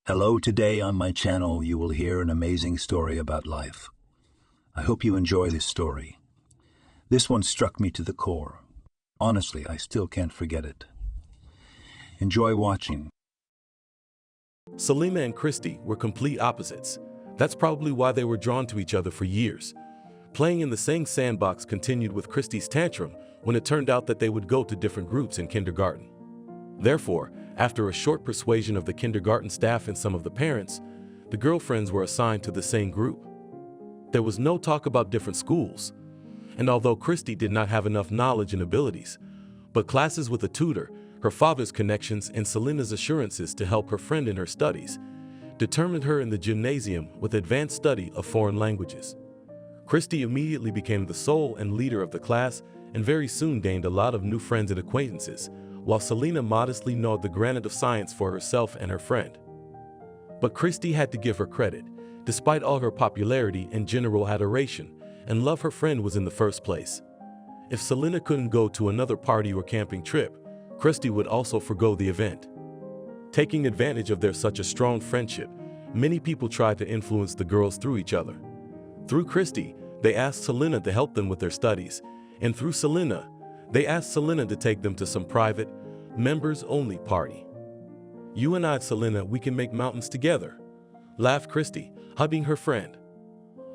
Hello, today on my channel you will hear an amazing story about life. I hope you enjoy this story. This one struck me to the core. Honestly, I still can't forget it. Enjoy watching. Selena and Christy were complete opposites. That's probably why they were drawn to each other for years. Playing in the same sandbox continued with Christy's tantrum when it turned out that they would go to different groups in kindergarten. Therefore, after a short persuasion of the kindergarten staff and some of the parents, the girlfriends were assigned to the same group. There was no talk about different schools, and although Christy did not have enough knowledge and abilities, but classes with a tutor, her father's connections, and Selena's assurances to help her friend in her studies, determined her in the gymnasium with advanced study of foreign languages. Christy immediately became the soul and leader of the class and very soon gained a lot of new friends and acquaintances, while Selena modestly gnawed the granite of science for herself and her friend. But Christy had to give her credit. Despite all her popularity and general adoration and love, her friend was in the first place. If Selena couldn't go to another party or camping trip, Christy would also forgo the event. Taking advantage of their such a strong friendship, many people tried to influence the girls through each other. Through Christy, they asked Selena to help them with their studies, and through Selena, they asked Selena to take them to some private, members-only party. "You and I, Selena, we can make mountains together," laughed Christy, hugging her friend.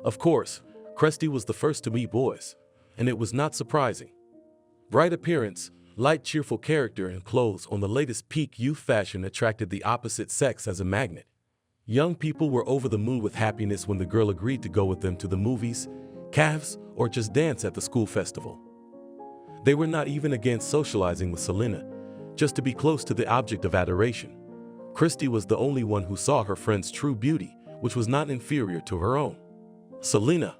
Of course, Christy was the first to meet boys, and it was not surprising. Bright appearance, light cheerful character, and clothes on the latest peak youth fashion attracted the opposite sex as a magnet. Young people were over the moon with happiness when the girl agreed to go with them to the movies, cafes, or just dance at the school festival. They were not even against socializing with Selena, just to be close to the object of adoration. Christy was the only one who saw her friend's true beauty, which was not inferior to her own. "Selena,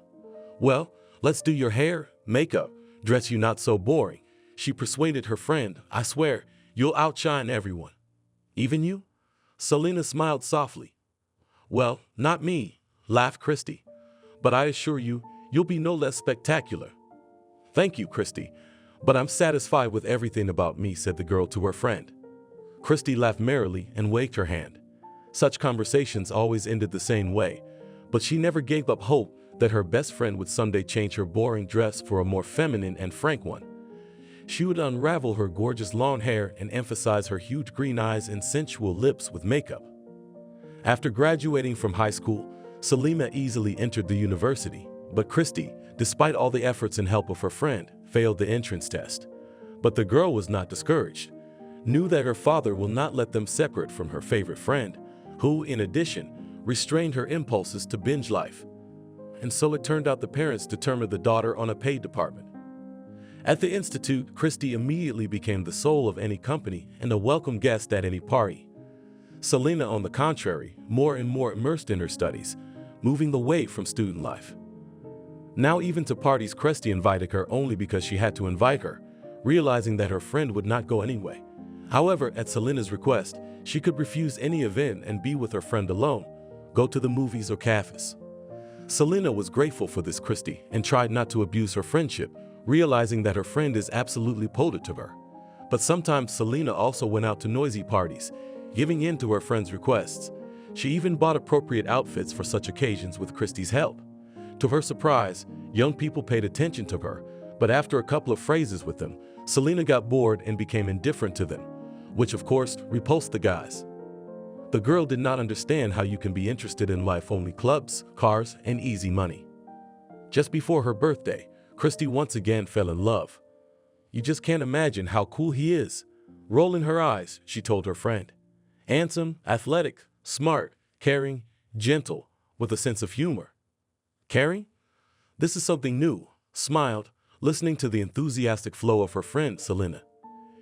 well, let's do your hair, makeup, dress you not so boring," she persuaded her friend. "I swear, you'll outshine everyone." "Even you?" Selena smiled softly. "Well, not me," laughed Christy, "but I assure you, you'll be no less spectacular." "Thank you, Christy, but I'm satisfied with everything about me," said the girl to her friend. Christy laughed merrily and waved her hand. Such conversations always ended the same way, but she never gave up hope that her best friend would someday change her boring dress for a more feminine and frank one. She would unravel her gorgeous long hair and emphasize her huge green eyes and sensual lips with makeup. After graduating from high school, Selena easily entered the university, but Christy, despite all the efforts and help of her friend, failed the entrance test. But the girl was not discouraged, knew that her father will not let them separate from her favorite friend, who, in addition, restrained her impulses to binge life. And so it turned out the parents determined the daughter on a paid department. At the institute, Christy immediately became the soul of any company and a welcome guest at any party. Selena, on the contrary, more and more immersed in her studies, moving away from student life. Now even to parties, Christy invited her only because she had to invite her, realizing that her friend would not go anyway. However, at Selena's request, she could refuse any event and be with her friend alone, go to the movies or cafes. Selena was grateful for this Christy and tried not to abuse her friendship, realizing that her friend is absolutely devoted to her. But sometimes Selena also went out to noisy parties, giving in to her friend's requests. She even bought appropriate outfits for such occasions with Christy's help. To her surprise, young people paid attention to her, but after a couple of phrases with them, Selena got bored and became indifferent to them, which of course repulsed the guys. The girl did not understand how you can be interested in life-only clubs, cars, and easy money. Just before her birthday, Christy once again fell in love. "You just can't imagine how cool he is." Rolling her eyes, she told her friend. "Handsome, athletic, smart, caring, gentle, with a sense of humor." "Caring? This is something new," smiled, listening to the enthusiastic flow of her friend Selena.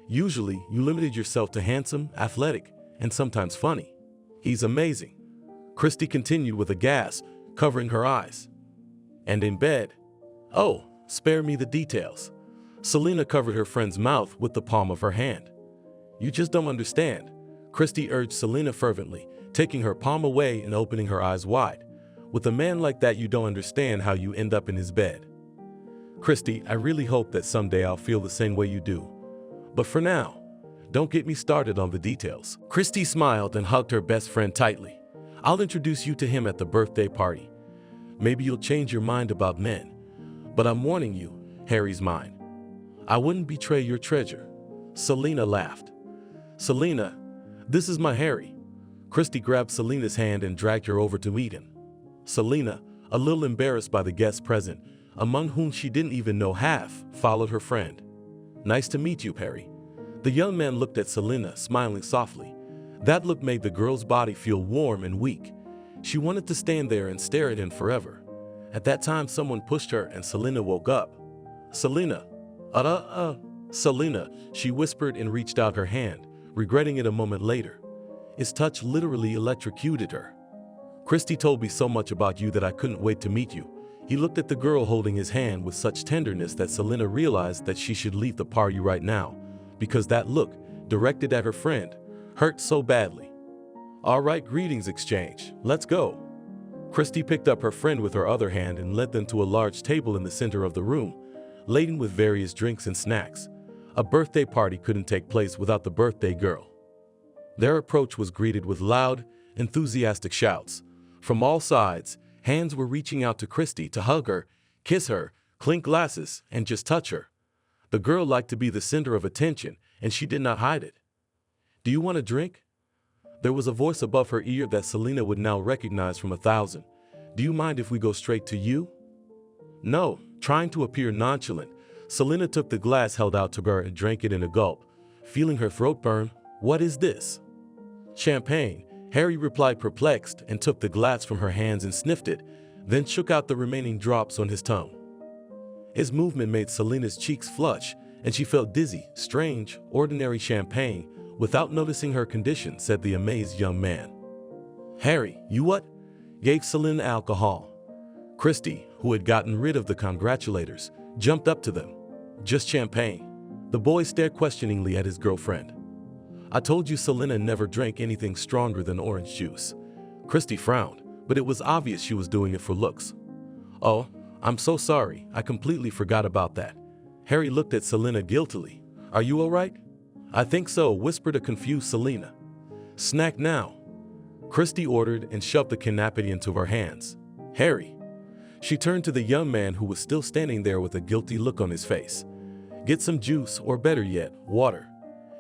"Usually, you limited yourself to handsome, athletic, and sometimes funny." "He's amazing," Christy continued with a gasp, covering her eyes. "And in bed?" "Oh, spare me the details." Selena covered her friend's mouth with the palm of her hand. "You just don't understand," Christy urged Selena fervently, taking her palm away and opening her eyes wide. "With a man like that, you don't understand how you end up in his bed." "Christy, I really hope that someday I'll feel the same way you do. But for now, don't get me started on the details." Christy smiled and hugged her best friend tightly. I'll introduce you to him at the birthday party. Maybe you'll change your mind about men. But I'm warning you, Harry's mine. I wouldn't betray your treasure." Selena laughed. "Selena, this is my Harry." Christy grabbed Selena's hand and dragged her over to meet him. Selena, a little embarrassed by the guests present, among whom she didn't even know half, followed her friend. "Nice to meet you, Harry." The young man looked at Selena, smiling softly. That look made the girl's body feel warm and weak. She wanted to stand there and stare at him forever. At that time, someone pushed her and Selena woke up. "Selena, Selena," she whispered and reached out her hand, regretting it a moment later. His touch literally electrocuted her. "Christy told me so much about you that I couldn't wait to meet you." He looked at the girl holding his hand with such tenderness that Selena realized that she should leave the party right now, because that look, directed at her friend, hurt so badly. "All right, greetings exchange. Let's go." Christy picked up her friend with her other hand and led them to a large table in the center of the room, laden with various drinks and snacks. A birthday party couldn't take place without the birthday girl. Their approach was greeted with loud, enthusiastic shouts. From all sides, hands were reaching out to Christy to hug her, kiss her, clink glasses, and just touch her. The girl liked to be the center of attention, and she did not hide it. "Do you want a drink?" There was a voice above her ear that Selena would now recognize from 1,000. "Do you mind if we go straight to you?" "No." Trying to appear nonchalant, Selena took the glass held out to her and drank it in a gulp, feeling her throat burn. "What is this?" "Champagne," Harry replied, perplexed, and took the glass from her hands and sniffed it, then shook out the remaining drops on his tongue. His movement made Selena's cheeks flush, and she felt dizzy. "Strange, ordinary champagne," without noticing her condition, said the amazed young man. "Harry, you what?" Gave Selena alcohol. Christy, who had gotten rid of the congratulators, jumped up to them. "Just champagne." The boy stared questioningly at his girlfriend. "I told you Selena never drank anything stronger than orange juice." Christy frowned, but it was obvious she was doing it for looks. "Oh, I'm so sorry, I completely forgot about that." Harry looked at Selena guiltily. "Are you all right?" "I think so," whispered a confused Selena. "Snack now," Christy ordered and shoved the canapé into her hands. "Harry." She turned to the young man who was still standing there with a guilty look on his face. "Get some juice, or better yet, water."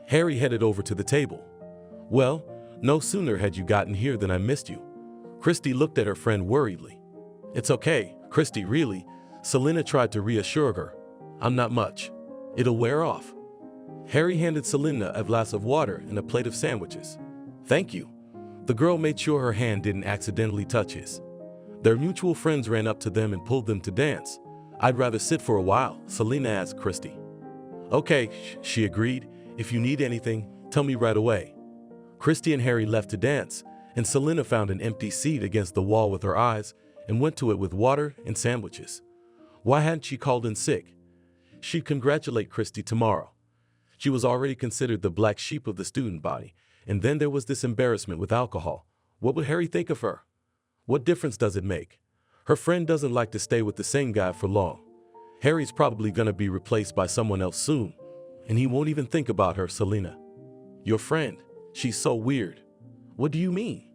Harry headed over to the table. "Well, no sooner had you gotten here than I missed you." Christy looked at her friend worriedly. "It's okay, Christy, really." Selena tried to reassure her. "I'm not much. It'll wear off." Harry handed Selena a glass of water and a plate of sandwiches. "Thank you." The girl made sure her hand didn't accidentally touch his. Their mutual friends ran up to them and pulled them to dance. "I'd rather sit for a while," Selena asked Christy. "Okay," she agreed. "If you need anything, tell me right away." Christy and Harry left to dance, and Selena found an empty seat against the wall with her eyes and went to it with water and sandwiches. Why hadn't she called in sick? She'd congratulate Christy tomorrow. She was already considered the black sheep of the student body, and then there was this embarrassment with alcohol. What would Harry think of her? What difference does it make? Her friend doesn't like to stay with the same guy for long. Harry's probably gonna be replaced by someone else soon, and he won't even think about her. "Selena, your friend, she's so weird." "What do you mean?"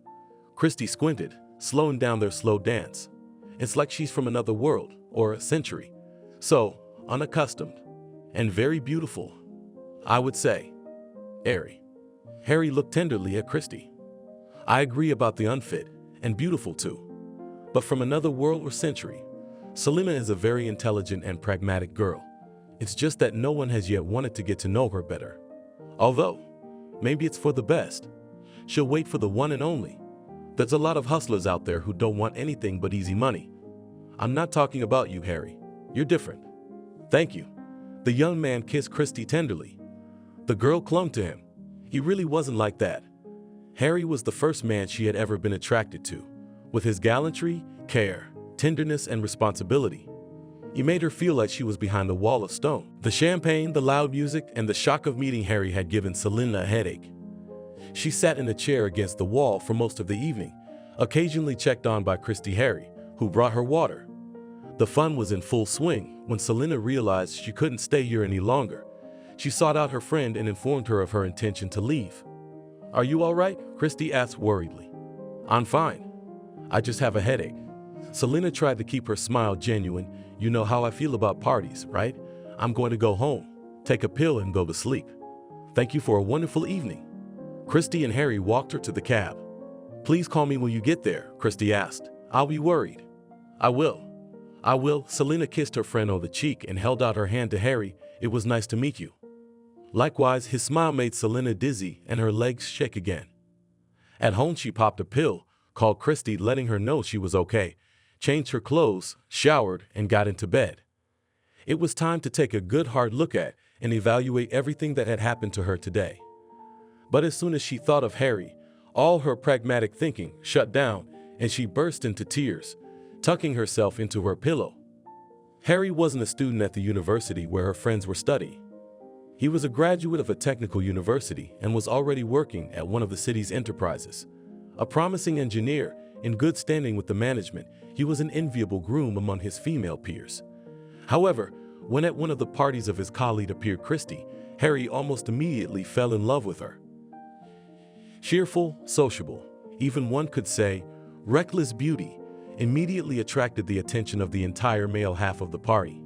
Christy squinted, slowing down their slow dance. "It's like she's from another world, or a century. So, unaccustomed, and very beautiful, I would say." Harry looked tenderly at Christy. "I agree about the unfit, and beautiful too. But from another world or century. Selena is a very intelligent and pragmatic girl. It's just that no one has yet wanted to get to know her better. Although, maybe it's for the best. She'll wait for the one and only. There's a lot of hustlers out there who don't want anything but easy money. I'm not talking about you, Harry. You're different." "Thank you." The young man kissed Christy tenderly. The girl clung to him. He really wasn't like that. Harry was the first man she had ever been attracted to. With his gallantry, care, tenderness, and responsibility, he made her feel like she was behind a wall of stone. The champagne, the loud music, and the shock of meeting Harry had given Selena a headache. She sat in a chair against the wall for most of the evening, occasionally checked on by Christy Harry, who brought her water. The fun was in full swing when Selena realized she couldn't stay here any longer. She sought out her friend and informed her of her intention to leave. "Are you all right?" Christy asked worriedly. I'm fine. I just have a headache. Selena tried to keep her smile genuine. You know how I feel about parties, right? I'm going to go home, take a pill and go to sleep. Thank you for a wonderful evening. Christy and Harry walked her to the cab. Please call me when you get there, Christy asked. I'll be worried. I will. I will. Selena kissed her friend on the cheek and held out her hand to Harry. It was nice to meet you. Likewise, his smile made Selena dizzy and her legs shake again. At home, she popped a pill, called Christy, letting her know she was okay, changed her clothes, showered, and got into bed. It was time to take a good hard look at and evaluate everything that had happened to her today. But as soon as she thought of Harry, all her pragmatic thinking shut down and she burst into tears, tucking herself into her pillow. Harry wasn't a student at the university where her friends were studying. He was a graduate of a technical university and was already working at one of the city's enterprises. A promising engineer, in good standing with the management, he was an enviable groom among his female peers. However, when at one of the parties of his colleague appeared Christy, Harry almost immediately fell in love with her. Cheerful, sociable, even one could say reckless beauty, immediately attracted the attention of the entire male half of the party.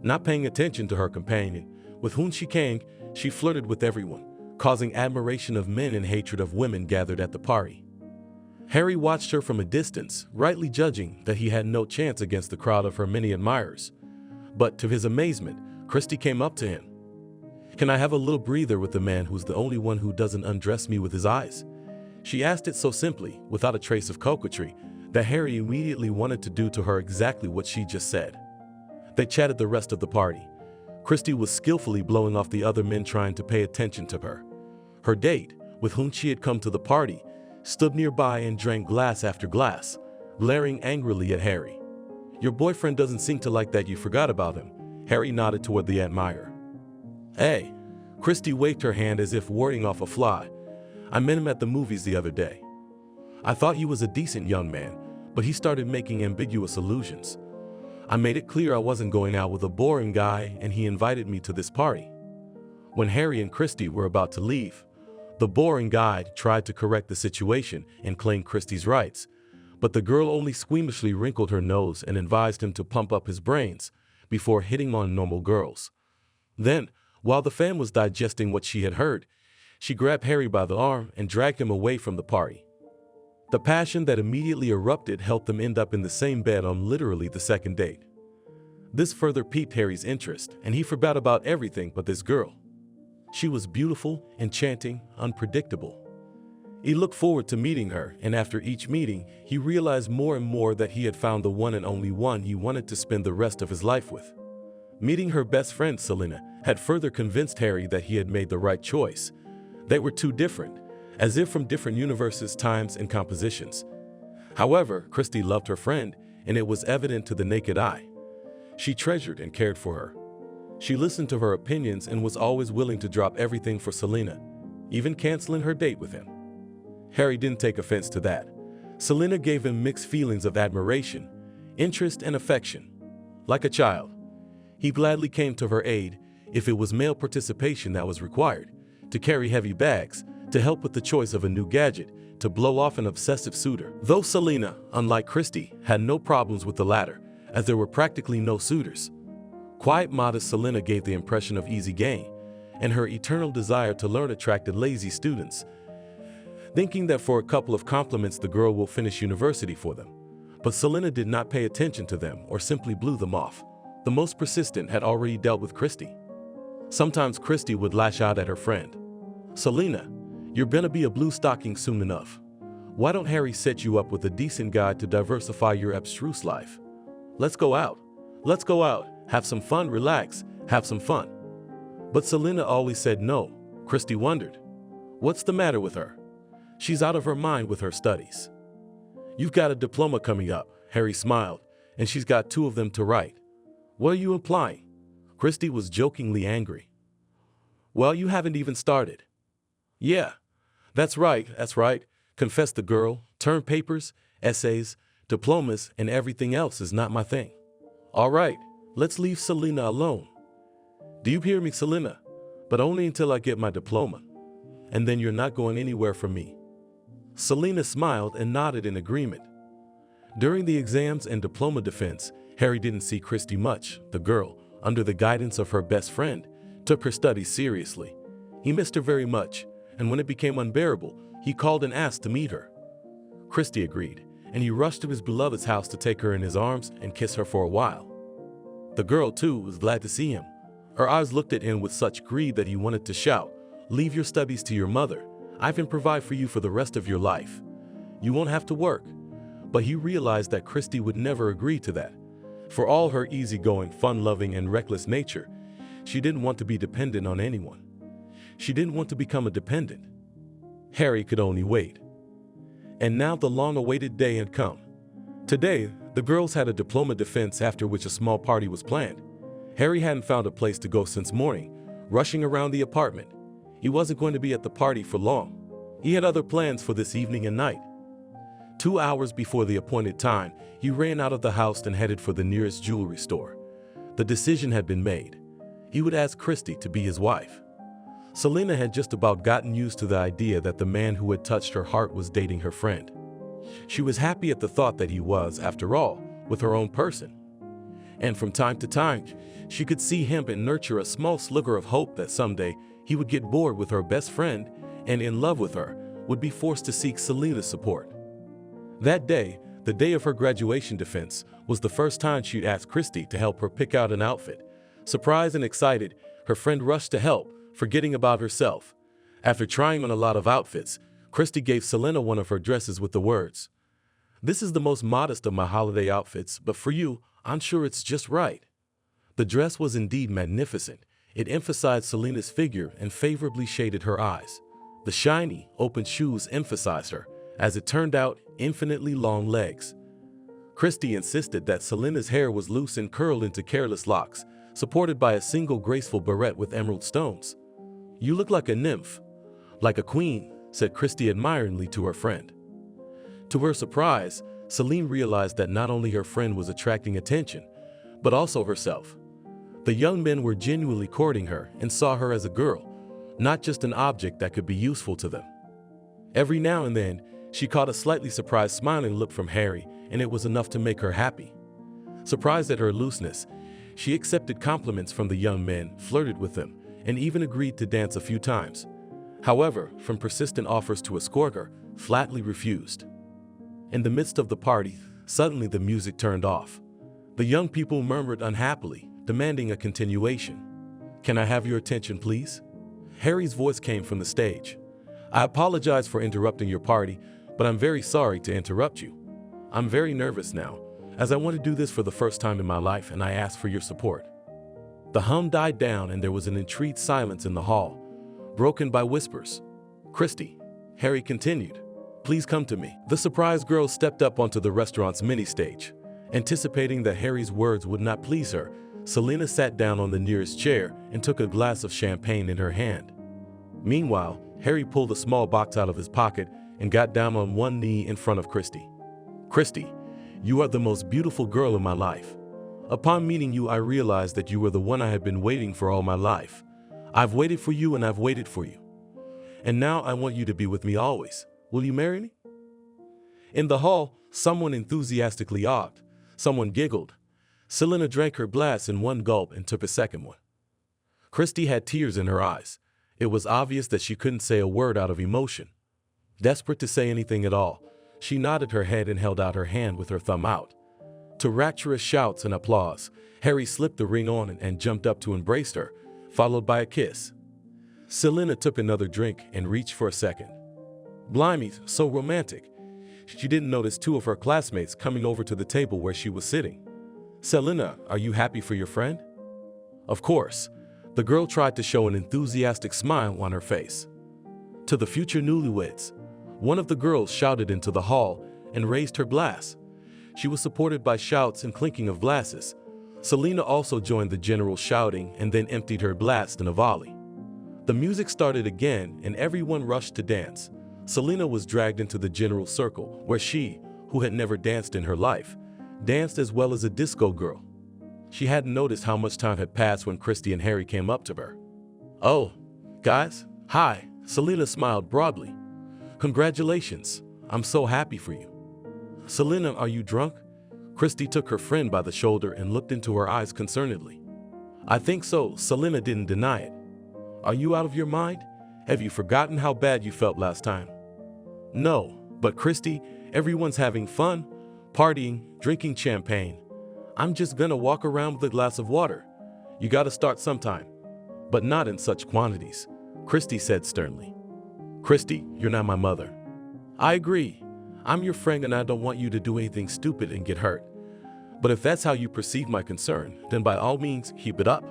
Not paying attention to her companion, with whom she came, she flirted with everyone, causing admiration of men and hatred of women gathered at the party. Harry watched her from a distance, rightly judging that he had no chance against the crowd of her many admirers. But to his amazement, Christy came up to him. Can I have a little breather with the man who's the only one who doesn't undress me with his eyes? She asked it so simply, without a trace of coquetry, that Harry immediately wanted to do to her exactly what she just said. They chatted the rest of the party. Christy was skillfully blowing off the other men trying to pay attention to her. Her date, with whom she had come to the party, stood nearby and drank glass after glass, glaring angrily at Harry. Your boyfriend doesn't seem to like that you forgot about him. Harry nodded toward the admirer. Hey, Christy waved her hand as if warding off a fly. I met him at the movies the other day. I thought he was a decent young man, but he started making ambiguous allusions. I made it clear I wasn't going out with a boring guy and he invited me to this party. When Harry and Christy were about to leave, the boring guy tried to correct the situation and claim Christy's rights, but the girl only squeamishly wrinkled her nose and advised him to pump up his brains before hitting on normal girls. Then, while the fan was digesting what she had heard, she grabbed Harry by the arm and dragged him away from the party. The passion that immediately erupted helped them end up in the same bed on literally the second date. This further piqued Harry's interest, and he forgot about everything but this girl. She was beautiful, enchanting, unpredictable. He looked forward to meeting her, and after each meeting, he realized more and more that he had found the one and only one he wanted to spend the rest of his life with. Meeting her best friend, Selena, had further convinced Harry that he had made the right choice. They were too different, as if from different universes, times, and compositions. However, Christy loved her friend, and it was evident to the naked eye. She treasured and cared for her. She listened to her opinions and was always willing to drop everything for Selena, even canceling her date with him. Harry didn't take offense to that. Selena gave him mixed feelings of admiration, interest, and affection. Like a child, he gladly came to her aid if it was male participation that was required, to carry heavy bags, to help with the choice of a new gadget, to blow off an obsessive suitor. Though Selena, unlike Christy, had no problems with the latter, as there were practically no suitors. Quiet, modest Selena gave the impression of easy gain, and her eternal desire to learn attracted lazy students, thinking that for a couple of compliments the girl will finish university for them. But Selena did not pay attention to them or simply blew them off. The most persistent had already dealt with Christy. Sometimes Christy would lash out at her friend. Selena, you're gonna be a blue stocking soon enough. Why don't Harry set you up with a decent guy to diversify your abstruse life? Let's go out. Let's go out. Have some fun, relax, have some fun. But Selena always said no. Christy wondered, what's the matter with her? She's out of her mind with her studies. You've got a diploma coming up, Harry smiled, and she's got 2 of them to write. What are you implying? Christy was jokingly angry. Well, you haven't even started. Yeah, that's right, confessed the girl. Term papers, essays, diplomas, and everything else is not my thing. All right, let's leave Selena alone. Do you hear me, Selena? But only until I get my diploma. And then you're not going anywhere from me. Selena smiled and nodded in agreement. During the exams and diploma defense, Harry didn't see Christy much. The girl, under the guidance of her best friend, took her studies seriously. He missed her very much, and when it became unbearable, he called and asked to meet her. Christy agreed, and he rushed to his beloved's house to take her in his arms and kiss her for a while. The girl, too, was glad to see him. Her eyes looked at him with such greed that he wanted to shout, "Leave your studies to your mother. I can provide for you for the rest of your life. You won't have to work." But he realized that Christy would never agree to that. For all her easygoing, fun-loving, and reckless nature, she didn't want to be dependent on anyone. She didn't want to become a dependent. Harry could only wait. And now the long-awaited day had come. Today, the girls had a diploma defense after which a small party was planned. Harry hadn't found a place to go since morning, rushing around the apartment. He wasn't going to be at the party for long. He had other plans for this evening and night. 2 hours before the appointed time, he ran out of the house and headed for the nearest jewelry store. The decision had been made. He would ask Christy to be his wife. Selena had just about gotten used to the idea that the man who had touched her heart was dating her friend. She was happy at the thought that he was, after all, with her own person. And from time to time, she could see him and nurture a small sliver of hope that someday he would get bored with her best friend and, in love with her, would be forced to seek Selena's support. That day, the day of her graduation defense, was the first time she'd asked Christy to help her pick out an outfit. Surprised and excited, her friend rushed to help, forgetting about herself. After trying on a lot of outfits, Christy gave Selena one of her dresses with the words, "This is the most modest of my holiday outfits, but for you, I'm sure it's just right." The dress was indeed magnificent. It emphasized Selena's figure and favorably shaded her eyes. The shiny, open shoes emphasized her, as it turned out, infinitely long legs. Christy insisted that Selena's hair was loose and curled into careless locks, supported by a single graceful barrette with emerald stones. "You look like a nymph, like a queen," said Christy admiringly to her friend. To her surprise, Celine realized that not only her friend was attracting attention, but also herself. The young men were genuinely courting her and saw her as a girl, not just an object that could be useful to them. Every now and then, she caught a slightly surprised smiling look from Harry, and it was enough to make her happy. Surprised at her looseness, she accepted compliments from the young men, flirted with them, and even agreed to dance a few times. However, from persistent offers to escort her, flatly refused. In the midst of the party, suddenly the music turned off. The young people murmured unhappily, demanding a continuation. "Can I have your attention, please?" Harry's voice came from the stage. "I apologize for interrupting your party, but I'm very sorry to interrupt you. I'm very nervous now, as I want to do this for the first time in my life, and I ask for your support." The hum died down and there was an intrigued silence in the hall, broken by whispers. "Christy," Harry continued, "please come to me." The surprised girl stepped up onto the restaurant's mini stage. Anticipating that Harry's words would not please her, Selena sat down on the nearest chair and took a glass of champagne in her hand. Meanwhile, Harry pulled a small box out of his pocket and got down on one knee in front of Christy. "Christy, you are the most beautiful girl in my life. Upon meeting you, I realized that you were the one I had been waiting for all my life. I've waited for you and I've waited for you. And now I want you to be with me always. Will you marry me?" In the hall, someone enthusiastically awed. Someone giggled. Selena drank her glass in one gulp and took a second one. Christy had tears in her eyes. It was obvious that she couldn't say a word out of emotion. Desperate to say anything at all, she nodded her head and held out her hand with her thumb out. To rapturous shouts and applause, Harry slipped the ring on and jumped up to embrace her, followed by a kiss. Selena took another drink and reached for a second. Blimey, so romantic. She didn't notice two of her classmates coming over to the table where she was sitting. "Selena, are you happy for your friend?" Of course. The girl tried to show an enthusiastic smile on her face. To the future newlyweds, one of the girls shouted into the hall and raised her glass. She was supported by shouts and clinking of glasses. Selena also joined the general shouting and then emptied her glass in a volley. The music started again and everyone rushed to dance. Selena was dragged into the general circle where she, who had never danced in her life, danced as well as a disco girl. She hadn't noticed how much time had passed when Christy and Harry came up to her. "Oh, guys, hi," Selena smiled broadly. "Congratulations, I'm so happy for you. Selena, are you drunk? Christy took her friend by the shoulder and looked into her eyes concernedly. I think so, Selena didn't deny it. Are you out of your mind? Have you forgotten how bad you felt last time? No, but Christy, everyone's having fun, partying, drinking champagne. I'm just gonna walk around with a glass of water. You gotta start sometime, but not in such quantities, Christy said sternly. Christy, you're not my mother. I agree. I'm your friend and I don't want you to do anything stupid and get hurt. But if that's how you perceive my concern, then by all means, keep it up.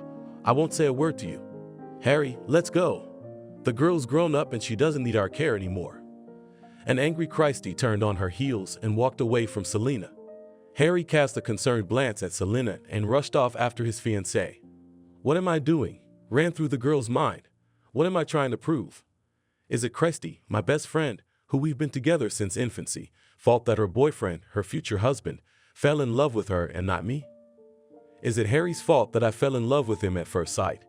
I won't say a word to you. Harry, let's go. The girl's grown up and she doesn't need our care anymore. An angry Christy turned on her heels and walked away from Selena. Harry cast a concerned glance at Selena and rushed off after his fiancée. What am I doing? Ran through the girl's mind. What am I trying to prove? Is it Christy, my best friend, who we've been together since infancy, fault that her boyfriend, her future husband, fell in love with her and not me? Is it Harry's fault that I fell in love with him at first sight?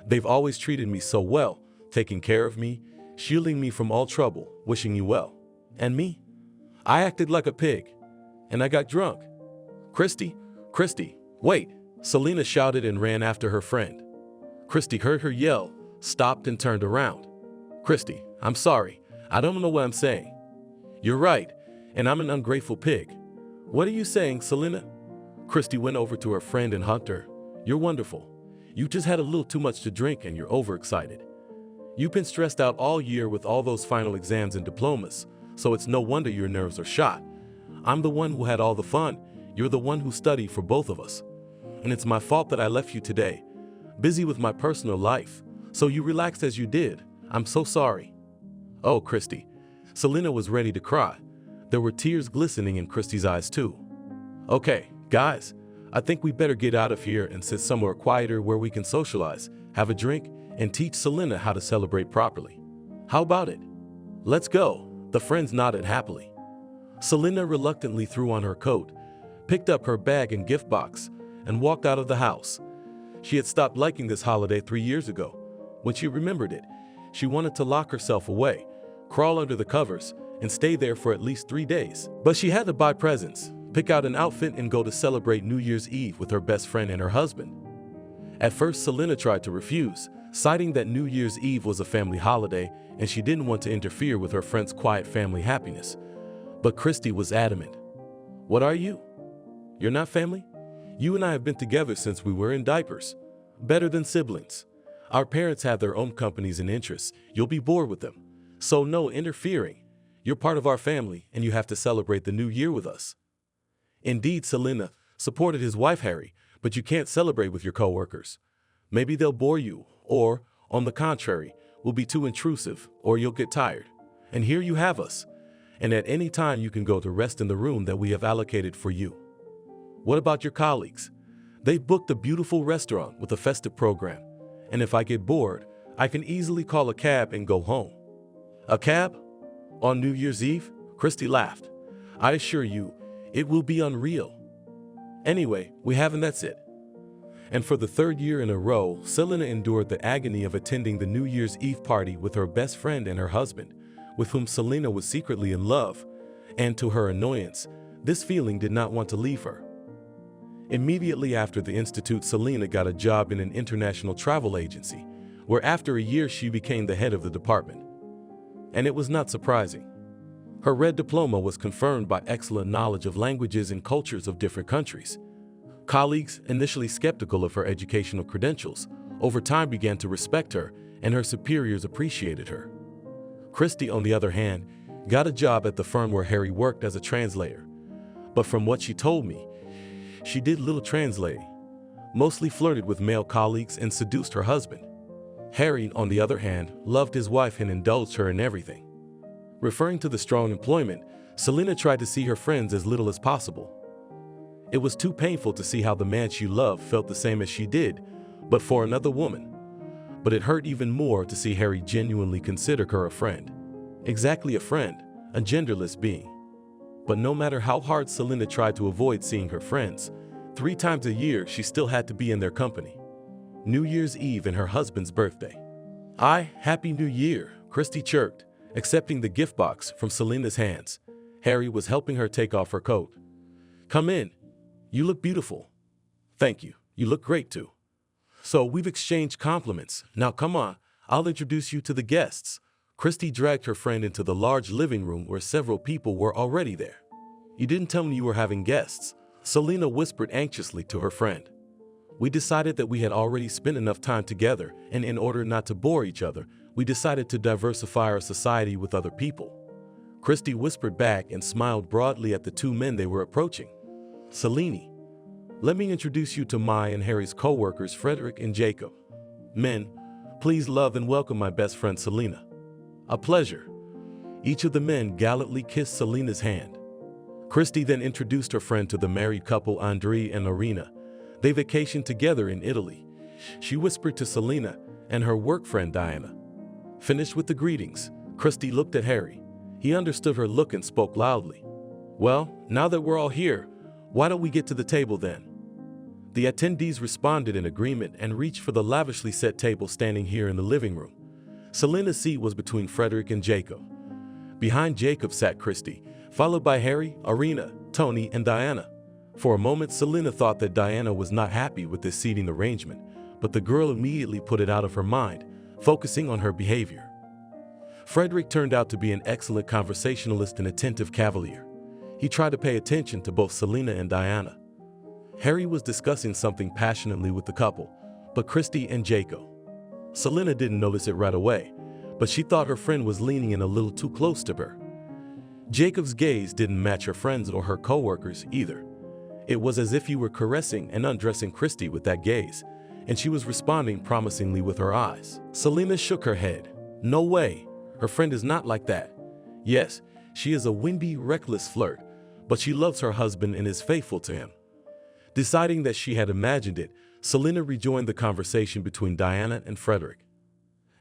They've always treated me so well, taking care of me, shielding me from all trouble, wishing you well. And me? I acted like a pig, and I got drunk. Christy, wait! Selena shouted and ran after her friend. Christy heard her yell, stopped and turned around. Christy, I'm sorry. I don't know what I'm saying. You're right, and I'm an ungrateful pig. What are you saying, Selena? Christy went over to her friend and hugged her. You're wonderful. You just had a little too much to drink and you're overexcited. You've been stressed out all year with all those final exams and diplomas, so it's no wonder your nerves are shot. I'm the one who had all the fun. You're the one who studied for both of us. And it's my fault that I left you today, busy with my personal life, so you relaxed as you did. I'm so sorry. Oh, Christy. Selena was ready to cry. There were tears glistening in Christy's eyes too. Okay, guys, I think we better get out of here and sit somewhere quieter where we can socialize, have a drink, and teach Selena how to celebrate properly. How about it? Let's go. The friends nodded happily. Selena reluctantly threw on her coat, picked up her bag and gift box, and walked out of the house. She had stopped liking this holiday 3 years ago. When she remembered it, she wanted to lock herself away, crawl under the covers, and stay there for at least 3 days. But she had to buy presents, pick out an outfit, and go to celebrate New Year's Eve with her best friend and her husband. At first, Selena tried to refuse, citing that New Year's Eve was a family holiday and she didn't want to interfere with her friend's quiet family happiness. But Christy was adamant. What are you? You're not family? You and I have been together since we were in diapers. Better than siblings. Our parents have their own companies and interests. You'll be bored with them. So no interfering. You're part of our family and you have to celebrate the new year with us. Indeed, Selena supported his wife Harry, but you can't celebrate with your coworkers. Maybe they'll bore you, or, on the contrary, will be too intrusive, or you'll get tired. And here you have us. And at any time you can go to rest in the room that we have allocated for you. What about your colleagues? They've booked a beautiful restaurant with a festive program. And if I get bored, I can easily call a cab and go home. A cab? On New Year's Eve? Christy laughed. I assure you, it will be unreal. Anyway, we have and that's it. And for the 3rd year in a row, Selena endured the agony of attending the New Year's Eve party with her best friend and her husband, with whom Selena was secretly in love, and to her annoyance, this feeling did not want to leave her. Immediately after the institute, Selena got a job in an international travel agency, where after a year she became the head of the department. And it was not surprising. Her red diploma was confirmed by excellent knowledge of languages and cultures of different countries. Colleagues, initially skeptical of her educational credentials, over time began to respect her, and her superiors appreciated her. Christy, on the other hand, got a job at the firm where Harry worked as a translator. But from what she told me, she did little translating, mostly flirted with male colleagues and seduced her husband. Harry, on the other hand, loved his wife and indulged her in everything. Referring to the strong employment, Selena tried to see her friends as little as possible. It was too painful to see how the man she loved felt the same as she did, but for another woman. But it hurt even more to see Harry genuinely consider her a friend. Exactly a friend, a genderless being. But no matter how hard Selena tried to avoid seeing her friends, 3 times a year she still had to be in their company. New Year's Eve and her husband's birthday. Happy New Year, Christy chirped, Accepting the gift box from Selena's hands, Harry was helping her take off her coat. "Come in. You look beautiful." "Thank you. You look great too." "So we've exchanged compliments. Now come on, I'll introduce you to the guests." Christy dragged her friend into the large living room where several people were already there. "You didn't tell me you were having guests," Selena whispered anxiously to her friend. "We decided that we had already spent enough time together, and in order not to bore each other, we decided to diversify our society with other people." Christy whispered back and smiled broadly at the two men they were approaching. "Selene, let me introduce you to my and Harry's co-workers, Frederick and Jacob. Men, please love and welcome my best friend Selena." "A pleasure." Each of the men gallantly kissed Selena's hand. Christy then introduced her friend to the married couple Andrei and Irina. They vacationed together in Italy. She whispered to Selena and her work friend Diana. Finished with the greetings, Christy looked at Harry. He understood her look and spoke loudly. "Well, now that we're all here, why don't we get to the table then?" The attendees responded in agreement and reached for the lavishly set table standing here in the living room. Selena's seat was between Frederick and Jacob. Behind Jacob sat Christy, followed by Harry, Irina, Tony, and Diana. For a moment, Selena thought that Diana was not happy with this seating arrangement, but the girl immediately put it out of her mind, focusing on her behavior. Frederick turned out to be an excellent conversationalist and attentive cavalier. He tried to pay attention to both Selena and Diana. Harry was discussing something passionately with the couple, but Christy and Jacob. Selena didn't notice it right away, but she thought her friend was leaning in a little too close to her. Jacob's gaze didn't match her friends or her co-workers either. It was as if he were caressing and undressing Christy with that gaze, and she was responding promisingly with her eyes. Selena shook her head. "No way. Her friend is not like that. Yes, she is a windy, reckless flirt, but she loves her husband and is faithful to him." Deciding that she had imagined it, Selena rejoined the conversation between Diana and Frederick.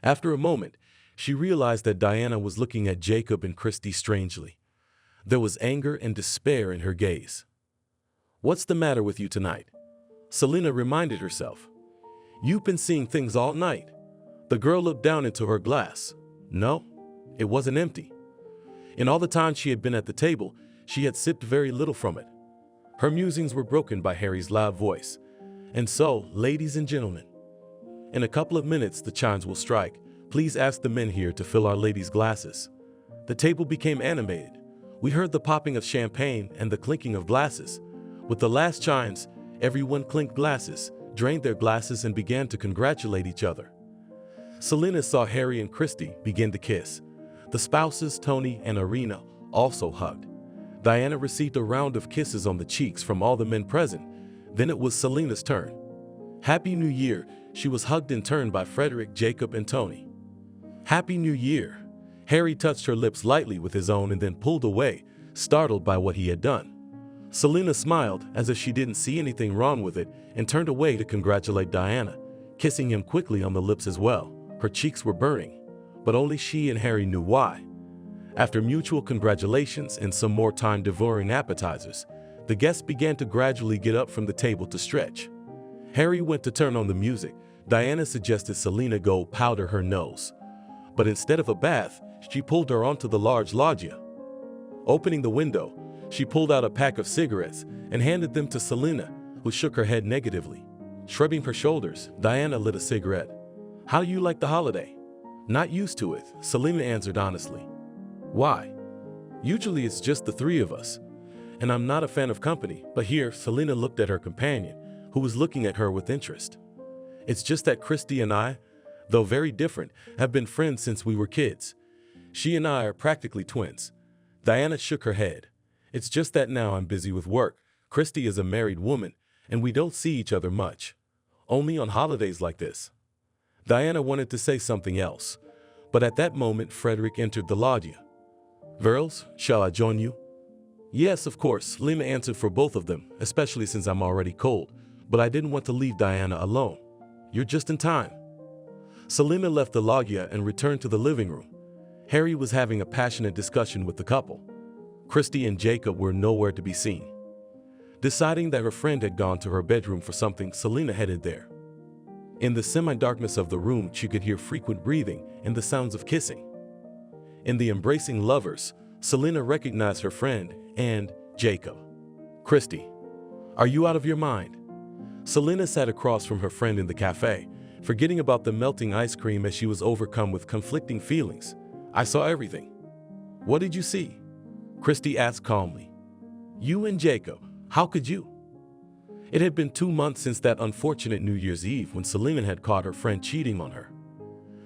After a moment, she realized that Diana was looking at Jacob and Christy strangely. There was anger and despair in her gaze. "What's the matter with you tonight?" Selena reminded herself. "You've been seeing things all night." The girl looked down into her glass. No, it wasn't empty. In all the time she had been at the table, she had sipped very little from it. Her musings were broken by Harry's loud voice. "And so, ladies and gentlemen, in a couple of minutes the chimes will strike. Please ask the men here to fill our ladies' glasses." The table became animated. We heard the popping of champagne and the clinking of glasses. With the last chimes, everyone clinked glasses, drained their glasses, and began to congratulate each other. Selena saw Harry and Christy begin to kiss. The spouses, Tony and Irina, also hugged. Diana received a round of kisses on the cheeks from all the men present. Then it was Selena's turn. "Happy New Year." She was hugged in turn by Frederick, Jacob, and Tony. "Happy New Year." Harry touched her lips lightly with his own and then pulled away, startled by what he had done. Selena smiled as if she didn't see anything wrong with it and turned away to congratulate Diana, kissing him quickly on the lips as well. Her cheeks were burning, but only she and Harry knew why. After mutual congratulations and some more time devouring appetizers, the guests began to gradually get up from the table to stretch. Harry went to turn on the music. Diana suggested Selena go powder her nose. But instead of a bath, she pulled her onto the large loggia. Opening the window, she pulled out a pack of cigarettes and handed them to Selena, who shook her head negatively. Shrugging her shoulders, Diana lit a cigarette. "How do you like the holiday?" "Not used to it," Selena answered honestly. "Why?" "Usually it's just the three of us, and I'm not a fan of company." But here, Selena looked at her companion, who was looking at her with interest. "It's just that Christy and I, though very different, have been friends since we were kids. She and I are practically twins." Diana shook her head. "It's just that now I'm busy with work. Christy is a married woman, and we don't see each other much. Only on holidays like this." Diana wanted to say something else, but at that moment Frederick entered the loggia. "Girls, shall I join you?" "Yes, of course," Selena answered for both of them, especially since I'm already cold, but I didn't want to leave Diana alone. "You're just in time." Selena left the loggia and returned to the living room. Harry was having a passionate discussion with the couple. Christy and Jacob were nowhere to be seen. Deciding that her friend had gone to her bedroom for something, Selena headed there. In the semi-darkness of the room, she could hear frequent breathing and the sounds of kissing. In the embracing lovers, Selena recognized her friend and Jacob. "Christy, are you out of your mind?" Selena sat across from her friend in the cafe, forgetting about the melting ice cream as she was overcome with conflicting feelings. "I saw everything." "What did you see?" Christy asked calmly. "You and Jacob, how could you?" It had been 2 months since that unfortunate New Year's Eve when Selena had caught her friend cheating on her.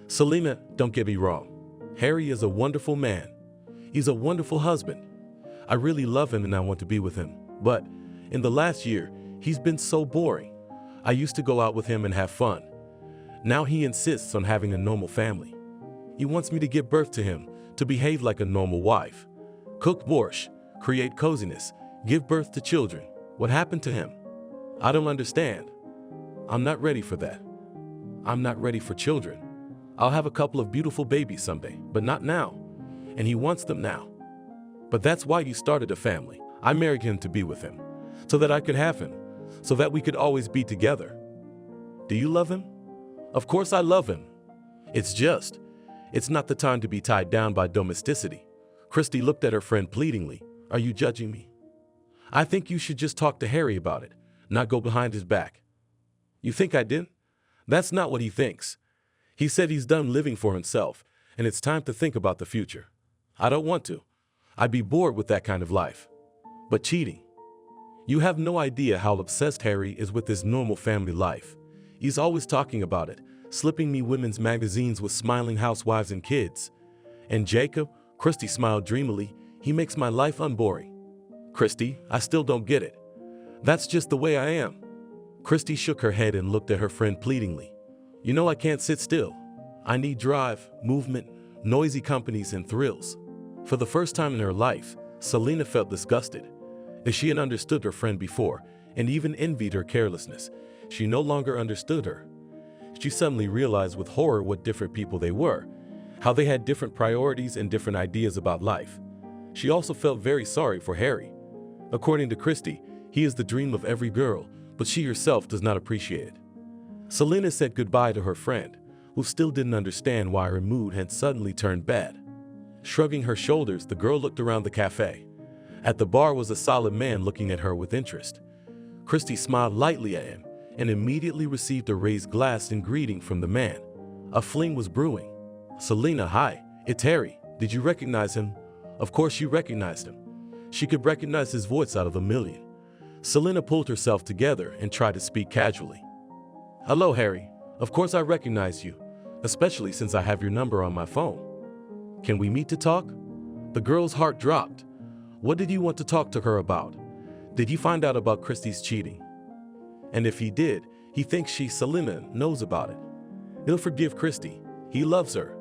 "Selena, don't get me wrong. Harry is a wonderful man. He's a wonderful husband. I really love him and I want to be with him. But in the last year, he's been so boring. I used to go out with him and have fun. Now he insists on having a normal family. He wants me to give birth to him, to behave like a normal wife. Cook borscht, create coziness, give birth to children. What happened to him? I don't understand. I'm not ready for that. I'm not ready for children. I'll have a couple of beautiful babies someday, but not now. And he wants them now. But that's why you started a family. I married him to be with him, so that I could have him, so that we could always be together. Do you love him? Of course I love him. It's not the time to be tied down by domesticity." Christy looked at her friend pleadingly. "Are you judging me? I think you should just talk to Harry about it, not go behind his back." "You think I did? That's not what he thinks. He said he's done living for himself, and it's time to think about the future. I don't want to. I'd be bored with that kind of life. But cheating. You have no idea how obsessed Harry is with his normal family life. He's always talking about it, slipping me women's magazines with smiling housewives and kids. And Jacob," Christy smiled dreamily, "he makes my life unboring." "Christy, I still don't get it. That's just the way I am." Christy shook her head and looked at her friend pleadingly. "You know I can't sit still. I need drive, movement, noisy companies, and thrills." For the first time in her life, Selena felt disgusted. If she had understood her friend before, and even envied her carelessness, she no longer understood her. She suddenly realized with horror what different people they were, how they had different priorities and different ideas about life. She also felt very sorry for Harry. According to Christy, he is the dream of every girl, but she herself does not appreciate it. Selena said goodbye to her friend, who still didn't understand why her mood had suddenly turned bad. Shrugging her shoulders, the girl looked around the cafe. At the bar was a solid man looking at her with interest. Christy smiled lightly at him and immediately received a raised glass in greeting from the man. A fling was brewing. "Selena, hi, it's Harry. Did you recognize him?" Of course she recognized him. She could recognize his voice out of a million. Selena pulled herself together and tried to speak casually. "Hello, Harry. Of course I recognize you, especially since I have your number on my phone. Can we meet to talk?" The girl's heart dropped. What did he want to talk to her about? Did he find out about Christy's cheating? And if he did, he thinks Selena knows about it. He'll forgive Christy. He loves her.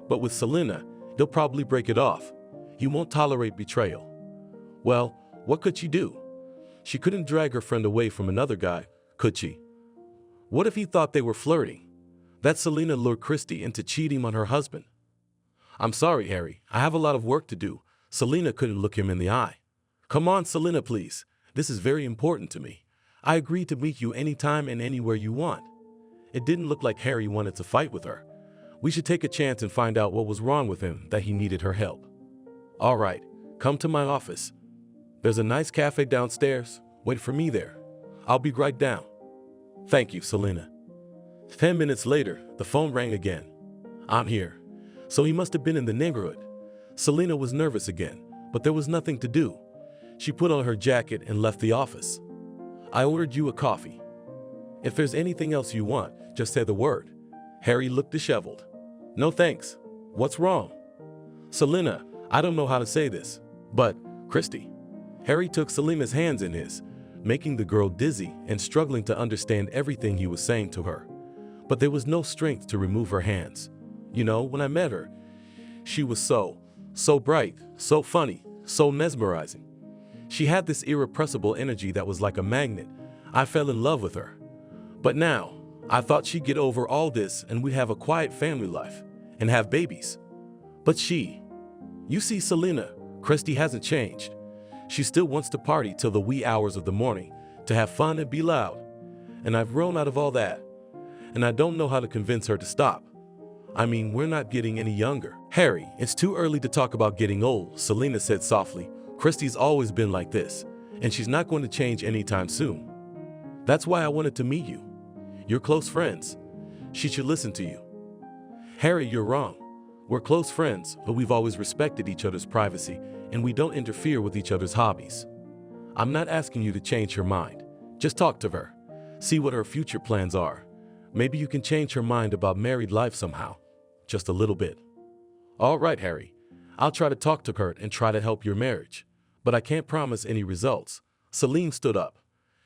But with Selena, he'll probably break it off. He won't tolerate betrayal. Well, what could she do? She couldn't drag her friend away from another guy, could she? What if he thought they were flirting? That Selena lured Christy into cheating on her husband. "I'm sorry, Harry. I have a lot of work to do." Selena couldn't look him in the eye. "Come on, Selena, please. This is very important to me. I agree to meet you anytime and anywhere you want." It didn't look like Harry wanted to fight with her. We should take a chance and find out what was wrong with him that he needed her help. "All right, come to my office. There's a nice cafe downstairs. Wait for me there. I'll be right down." "Thank you, Selena." 10 minutes later, the phone rang again. "I'm here." So he must have been in the neighborhood. Selena was nervous again, but there was nothing to do. She put on her jacket and left the office. "I ordered you a coffee. If there's anything else you want, just say the word." Harry looked disheveled. "No thanks. What's wrong?" "Selena, I don't know how to say this, but Christy." Harry took Selena's hands in his, making the girl dizzy and struggling to understand everything he was saying to her. But there was no strength to remove her hands. "You know, when I met her, she was so bright, so funny, so mesmerizing. She had this irrepressible energy that was like a magnet. I fell in love with her. But now, I thought she'd get over all this and we'd have a quiet family life and have babies. But you see, Selena, Christy hasn't changed. She still wants to party till the wee hours of the morning, to have fun and be loud. And I've grown out of all that. And I don't know how to convince her to stop. I mean, we're not getting any younger. Harry, it's too early to talk about getting old, Selena said softly. Christy's always been like this, and she's not going to change anytime soon. That's why I wanted to meet you. You're close friends. She should listen to you. Harry, you're wrong. We're close friends, but we've always respected each other's privacy, and we don't interfere with each other's hobbies. I'm not asking you to change her mind. Just talk to her. See what her future plans are. Maybe you can change her mind about married life somehow. Just a little bit. All right, Harry. I'll try to talk to her and try to help your marriage. But I can't promise any results. Celine stood up.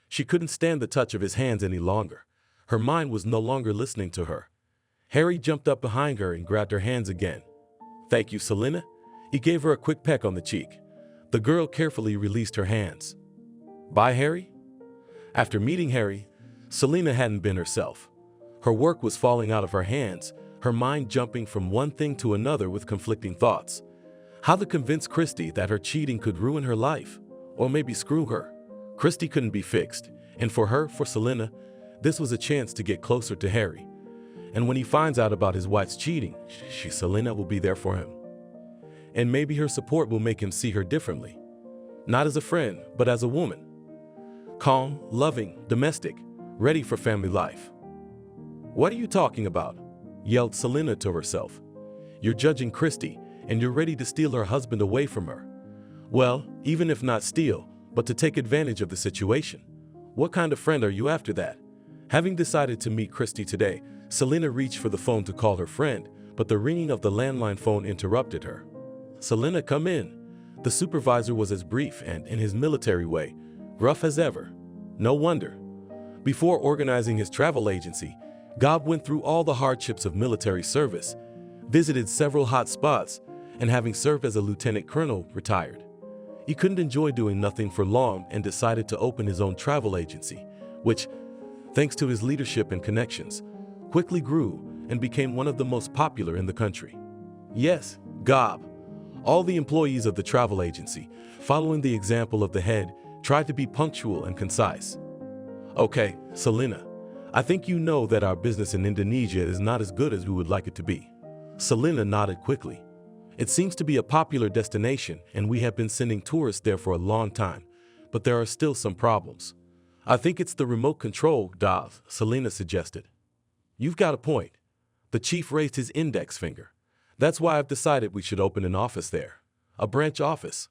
She couldn't stand the touch of his hands any longer. Her mind was no longer listening to her. Harry jumped up behind her and grabbed her hands again. Thank you, Selena. He gave her a quick peck on the cheek. The girl carefully released her hands. Bye, Harry? After meeting Harry, Selena hadn't been herself. Her work was falling out of her hands, her mind jumping from one thing to another with conflicting thoughts. How to convince Christy that her cheating could ruin her life, or maybe screw her. Christy couldn't be fixed, and for her, for Selena, this was a chance to get closer to Harry. And when he finds out about his wife's cheating, Selena will be there for him. And maybe her support will make him see her differently. Not as a friend, but as a woman. Calm, loving, domestic, ready for family life. What are you talking about? Yelled Selena to herself. You're judging Christy, and you're ready to steal her husband away from her. Well, even if not steal, but to take advantage of the situation. What kind of friend are you after that? Having decided to meet Christy today, Selena reached for the phone to call her friend, but the ringing of the landline phone interrupted her. Selena, come in. The supervisor was as brief and, in his military way, rough as ever. No wonder. Before organizing his travel agency, Gob went through all the hardships of military service, visited several hot spots, and having served as a lieutenant colonel, retired. He couldn't enjoy doing nothing for long and decided to open his own travel agency, which, thanks to his leadership and connections, quickly grew and became one of the most popular in the country. Yes, Gob. All the employees of the travel agency, following the example of the head, tried to be punctual and concise. Okay, Selena, I think you know that our business in Indonesia is not as good as we would like it to be. Selena nodded quickly. It seems to be a popular destination, and we have been sending tourists there for a long time, but there are still some problems. I think it's the remote control, Dov, Selena suggested. You've got a point. The chief raised his index finger. That's why I've decided we should open an office there. A branch office.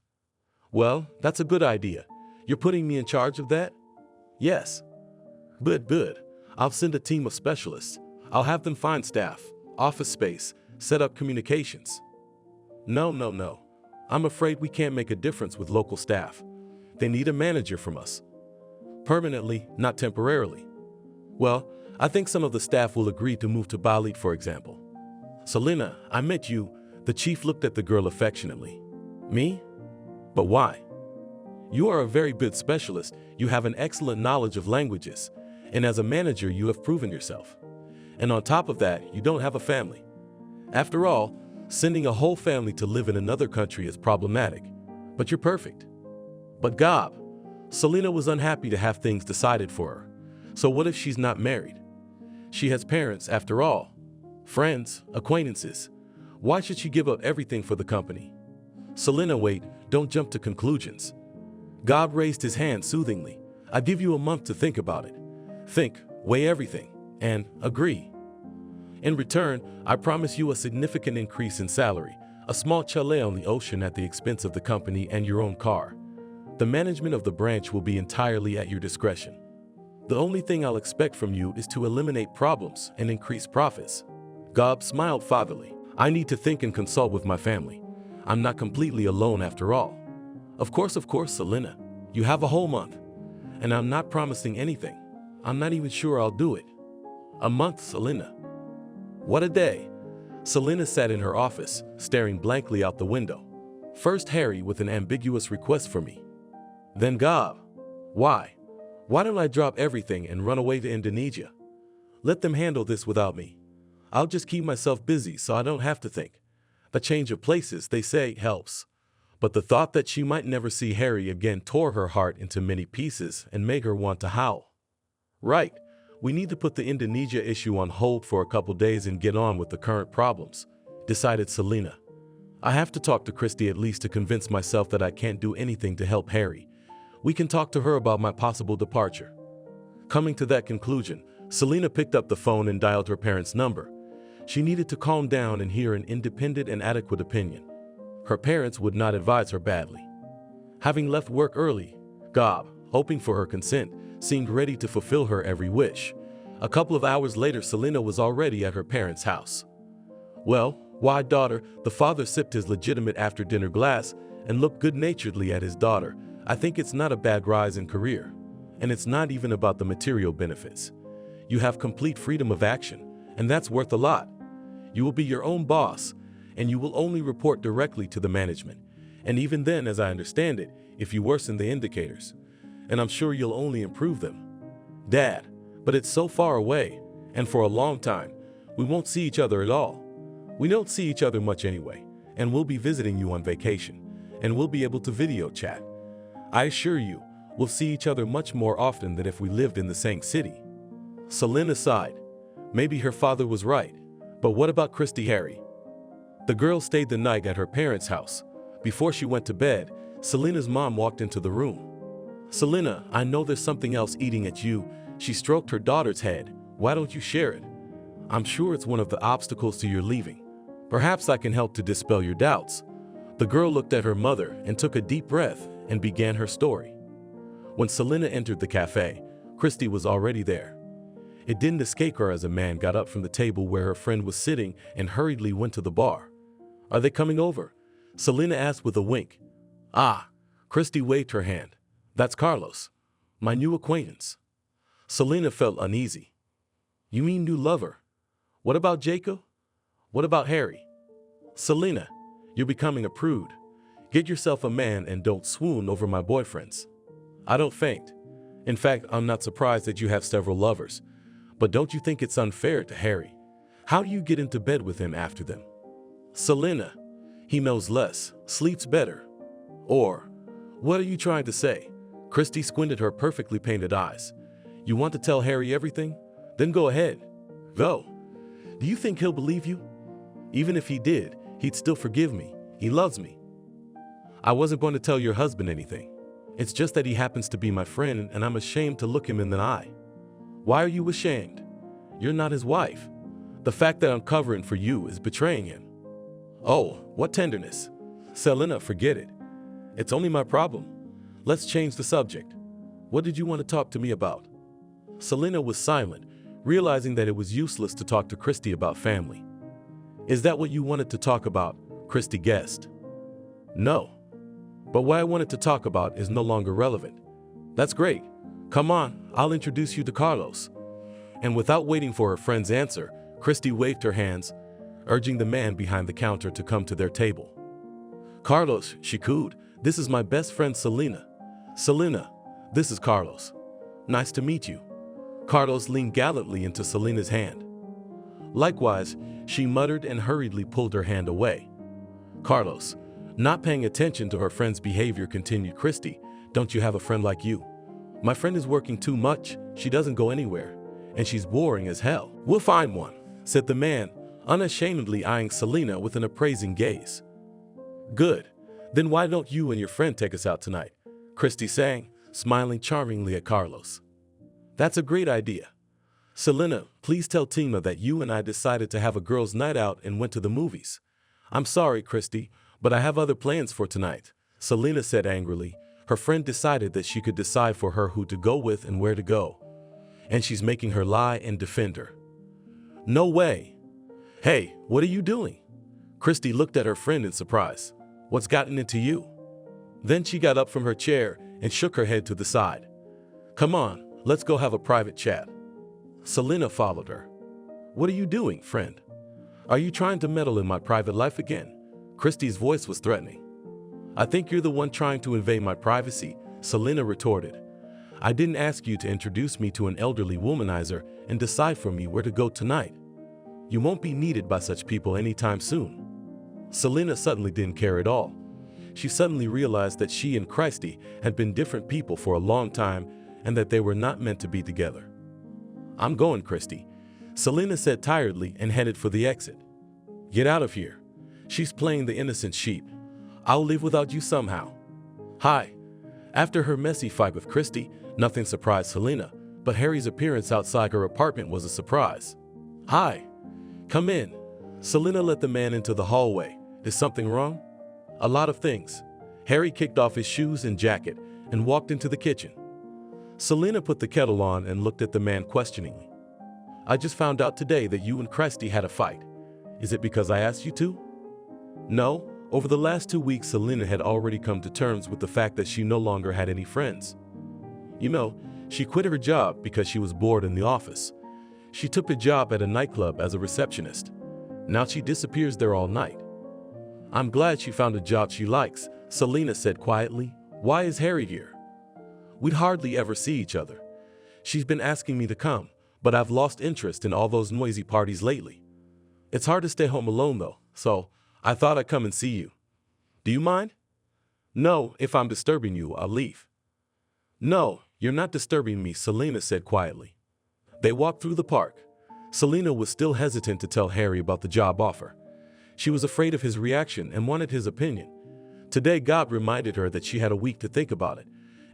Well, that's a good idea. You're putting me in charge of that? Yes. Good. I'll send a team of specialists. I'll have them find staff, office space, set up communications. No. I'm afraid we can't make a difference with local staff. They need a manager from us. Permanently, not temporarily. Well, I think some of the staff will agree to move to Bali, for example. Selena, I met you. The chief looked at the girl affectionately. Me? But why? You are a very good specialist. You have an excellent knowledge of languages. And as a manager, you have proven yourself. And on top of that, you don't have a family. After all, sending a whole family to live in another country is problematic. But you're perfect. But Gob, Selena was unhappy to have things decided for her. So what if she's not married? She has parents, after all. Friends, acquaintances. Why should she give up everything for the company? Selena, wait, don't jump to conclusions. Gob raised his hand soothingly. I give you a month to think about it. Think, weigh everything, and agree. In return, I promise you a significant increase in salary, a small chalet on the ocean at the expense of the company, and your own car. The management of the branch will be entirely at your discretion. The only thing I'll expect from you is to eliminate problems and increase profits. Gob smiled fatherly. I need to think and consult with my family. I'm not completely alone after all. Of course, Selena. You have a whole month. And I'm not promising anything. I'm not even sure I'll do it. A month, Selena. What a day. Selena sat in her office, staring blankly out the window. First Harry with an ambiguous request for me. Then Gob. Why? Why don't I drop everything and run away to Indonesia? Let them handle this without me. I'll just keep myself busy so I don't have to think. A change of places, they say, helps. But the thought that she might never see Harry again tore her heart into many pieces and made her want to howl. Right. We need to put the Indonesia issue on hold for a couple days and get on with the current problems, decided Selena. I have to talk to Christy at least to convince myself that I can't do anything to help Harry. We can talk to her about my possible departure. Coming to that conclusion, Selena picked up the phone and dialed her parents' number. She needed to calm down and hear an independent and adequate opinion. Her parents would not advise her badly. Having left work early, Gob, hoping for her consent, seemed ready to fulfill her every wish. A couple of hours later, Selena was already at her parents' house. Well, why, daughter? The father sipped his legitimate after-dinner glass and looked good-naturedly at his daughter. I think it's not a bad rise in career. And it's not even about the material benefits. You have complete freedom of action, and that's worth a lot. You will be your own boss, and you will only report directly to the management. And even then, as I understand it, if you worsen the indicators, and I'm sure you'll only improve them. Dad, but it's so far away, and for a long time, we won't see each other at all. We don't see each other much anyway, and we'll be visiting you on vacation, and we'll be able to video chat. I assure you, we'll see each other much more often than if we lived in the same city. Selena sighed. Maybe her father was right, but what about Christy Harry? The girl stayed the night at her parents' house. Before she went to bed, Selena's mom walked into the room. Selena, I know there's something else eating at you. She stroked her daughter's head. Why don't you share it? I'm sure it's one of the obstacles to your leaving. Perhaps I can help to dispel your doubts. The girl looked at her mother and took a deep breath and began her story. When Selena entered the cafe, Christy was already there. It didn't escape her as a man got up from the table where her friend was sitting and hurriedly went to the bar. Are they coming over? Selena asked with a wink. Ah, Christy waved her hand. That's Carlos, my new acquaintance. Selena felt uneasy. You mean new lover? What about Jacob? What about Harry? Selena, you're becoming a prude. Get yourself a man and don't swoon over my boyfriends. I don't faint. In fact, I'm not surprised that you have several lovers. But don't you think it's unfair to Harry? How do you get into bed with him after them? Selena, he knows less, sleeps better. Or, what are you trying to say? Christy squinted her perfectly painted eyes. You want to tell Harry everything? Then go ahead. Go. Do you think he'll believe you? Even if he did, he'd still forgive me. He loves me. I wasn't going to tell your husband anything. It's just that he happens to be my friend and I'm ashamed to look him in the eye. Why are you ashamed? You're not his wife. The fact that I'm covering for you is betraying him. Oh, what tenderness. Selena, forget it. It's only my problem. Let's change the subject. What did you want to talk to me about? Selena was silent, realizing that it was useless to talk to Christy about family. Is that what you wanted to talk about? Christy guessed. No. But what I wanted to talk about is no longer relevant. That's great. Come on, I'll introduce you to Carlos. And without waiting for her friend's answer, Christy waved her hands, urging the man behind the counter to come to their table. Carlos, she cooed, this is my best friend Selena. Selena, this is Carlos. Nice to meet you. Carlos leaned gallantly into Selena's hand. Likewise, she muttered and hurriedly pulled her hand away. Carlos, not paying attention to her friend's behavior, continued Christy, don't you have a friend like you? My friend is working too much, she doesn't go anywhere, and she's boring as hell. We'll find one, said the man, unashamedly eyeing Selena with an appraising gaze. Good. Then why don't you and your friend take us out tonight? Christy sang, smiling charmingly at Carlos. That's a great idea. Selena, please tell Tima that you and I decided to have a girls' night out and went to the movies. I'm sorry, Christy, but I have other plans for tonight, Selena said angrily. Her friend decided that she could decide for her who to go with and where to go. And she's making her lie and defend her. No way. Hey, what are you doing? Christy looked at her friend in surprise. What's gotten into you? Then she got up from her chair and shook her head to the side. Come on, let's go have a private chat. Selena followed her. What are you doing, friend? Are you trying to meddle in my private life again? Christy's voice was threatening. I think you're the one trying to invade my privacy, Selena retorted. I didn't ask you to introduce me to an elderly womanizer and decide for me where to go tonight. You won't be needed by such people anytime soon. Selena suddenly didn't care at all. She suddenly realized that she and Christy had been different people for a long time and that they were not meant to be together. I'm going, Christy, Selena said tiredly and headed for the exit. Get out of here. She's playing the innocent sheep. I'll live without you somehow. Hi. After her messy fight with Christy, nothing surprised Selena, but Harry's appearance outside her apartment was a surprise. Hi. Come in. Selena let the man into the hallway. Is something wrong? A lot of things. Harry kicked off his shoes and jacket and walked into the kitchen. Selena put the kettle on and looked at the man questioningly. I just found out today that you and Christy had a fight. Is it because I asked you to? No. Over the last 2 weeks, Selena had already come to terms with the fact that she no longer had any friends. You know, she quit her job because she was bored in the office. She took a job at a nightclub as a receptionist. Now she disappears there all night. I'm glad she found a job she likes, Selena said quietly. Why is Harry here? We'd hardly ever see each other. She's been asking me to come, but I've lost interest in all those noisy parties lately. It's hard to stay home alone though, so I thought I'd come and see you. Do you mind? No, if I'm disturbing you, I'll leave. No, you're not disturbing me, Selena said quietly. They walked through the park. Selena was still hesitant to tell Harry about the job offer. She was afraid of his reaction and wanted his opinion. Today, God reminded her that she had a week to think about it,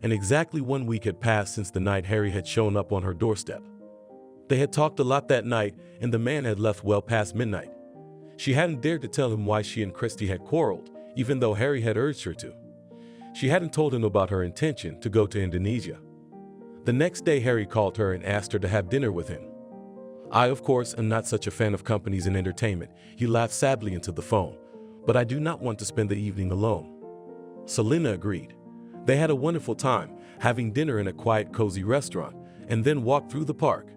and exactly 1 week had passed since the night Harry had shown up on her doorstep. They had talked a lot that night, and the man had left well past midnight. She hadn't dared to tell him why she and Christy had quarreled, even though Harry had urged her to. She hadn't told him about her intention to go to Indonesia. The next day, Harry called her and asked her to have dinner with him. I, of course, am not such a fan of companies and entertainment. He laughed sadly into the phone. But I do not want to spend the evening alone. Selena agreed. They had a wonderful time, having dinner in a quiet, cozy restaurant, and then walked through the park.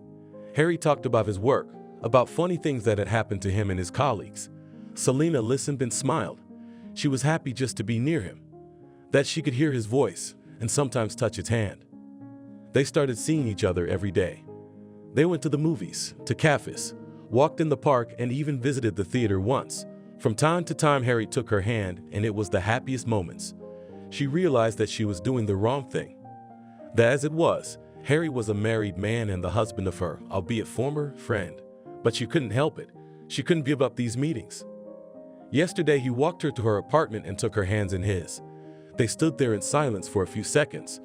Harry talked about his work, about funny things that had happened to him and his colleagues. Selena listened and smiled. She was happy just to be near him, that she could hear his voice and sometimes touch his hand. They started seeing each other every day. They went to the movies, to cafes, walked in the park, and even visited the theater once. From time to time, Harry took her hand, and it was the happiest moments. She realized that she was doing the wrong thing. That as it was, Harry was a married man and the husband of her, albeit former, friend. But she couldn't help it. She couldn't give up these meetings. Yesterday, he walked her to her apartment and took her hands in his. They stood there in silence for a few seconds,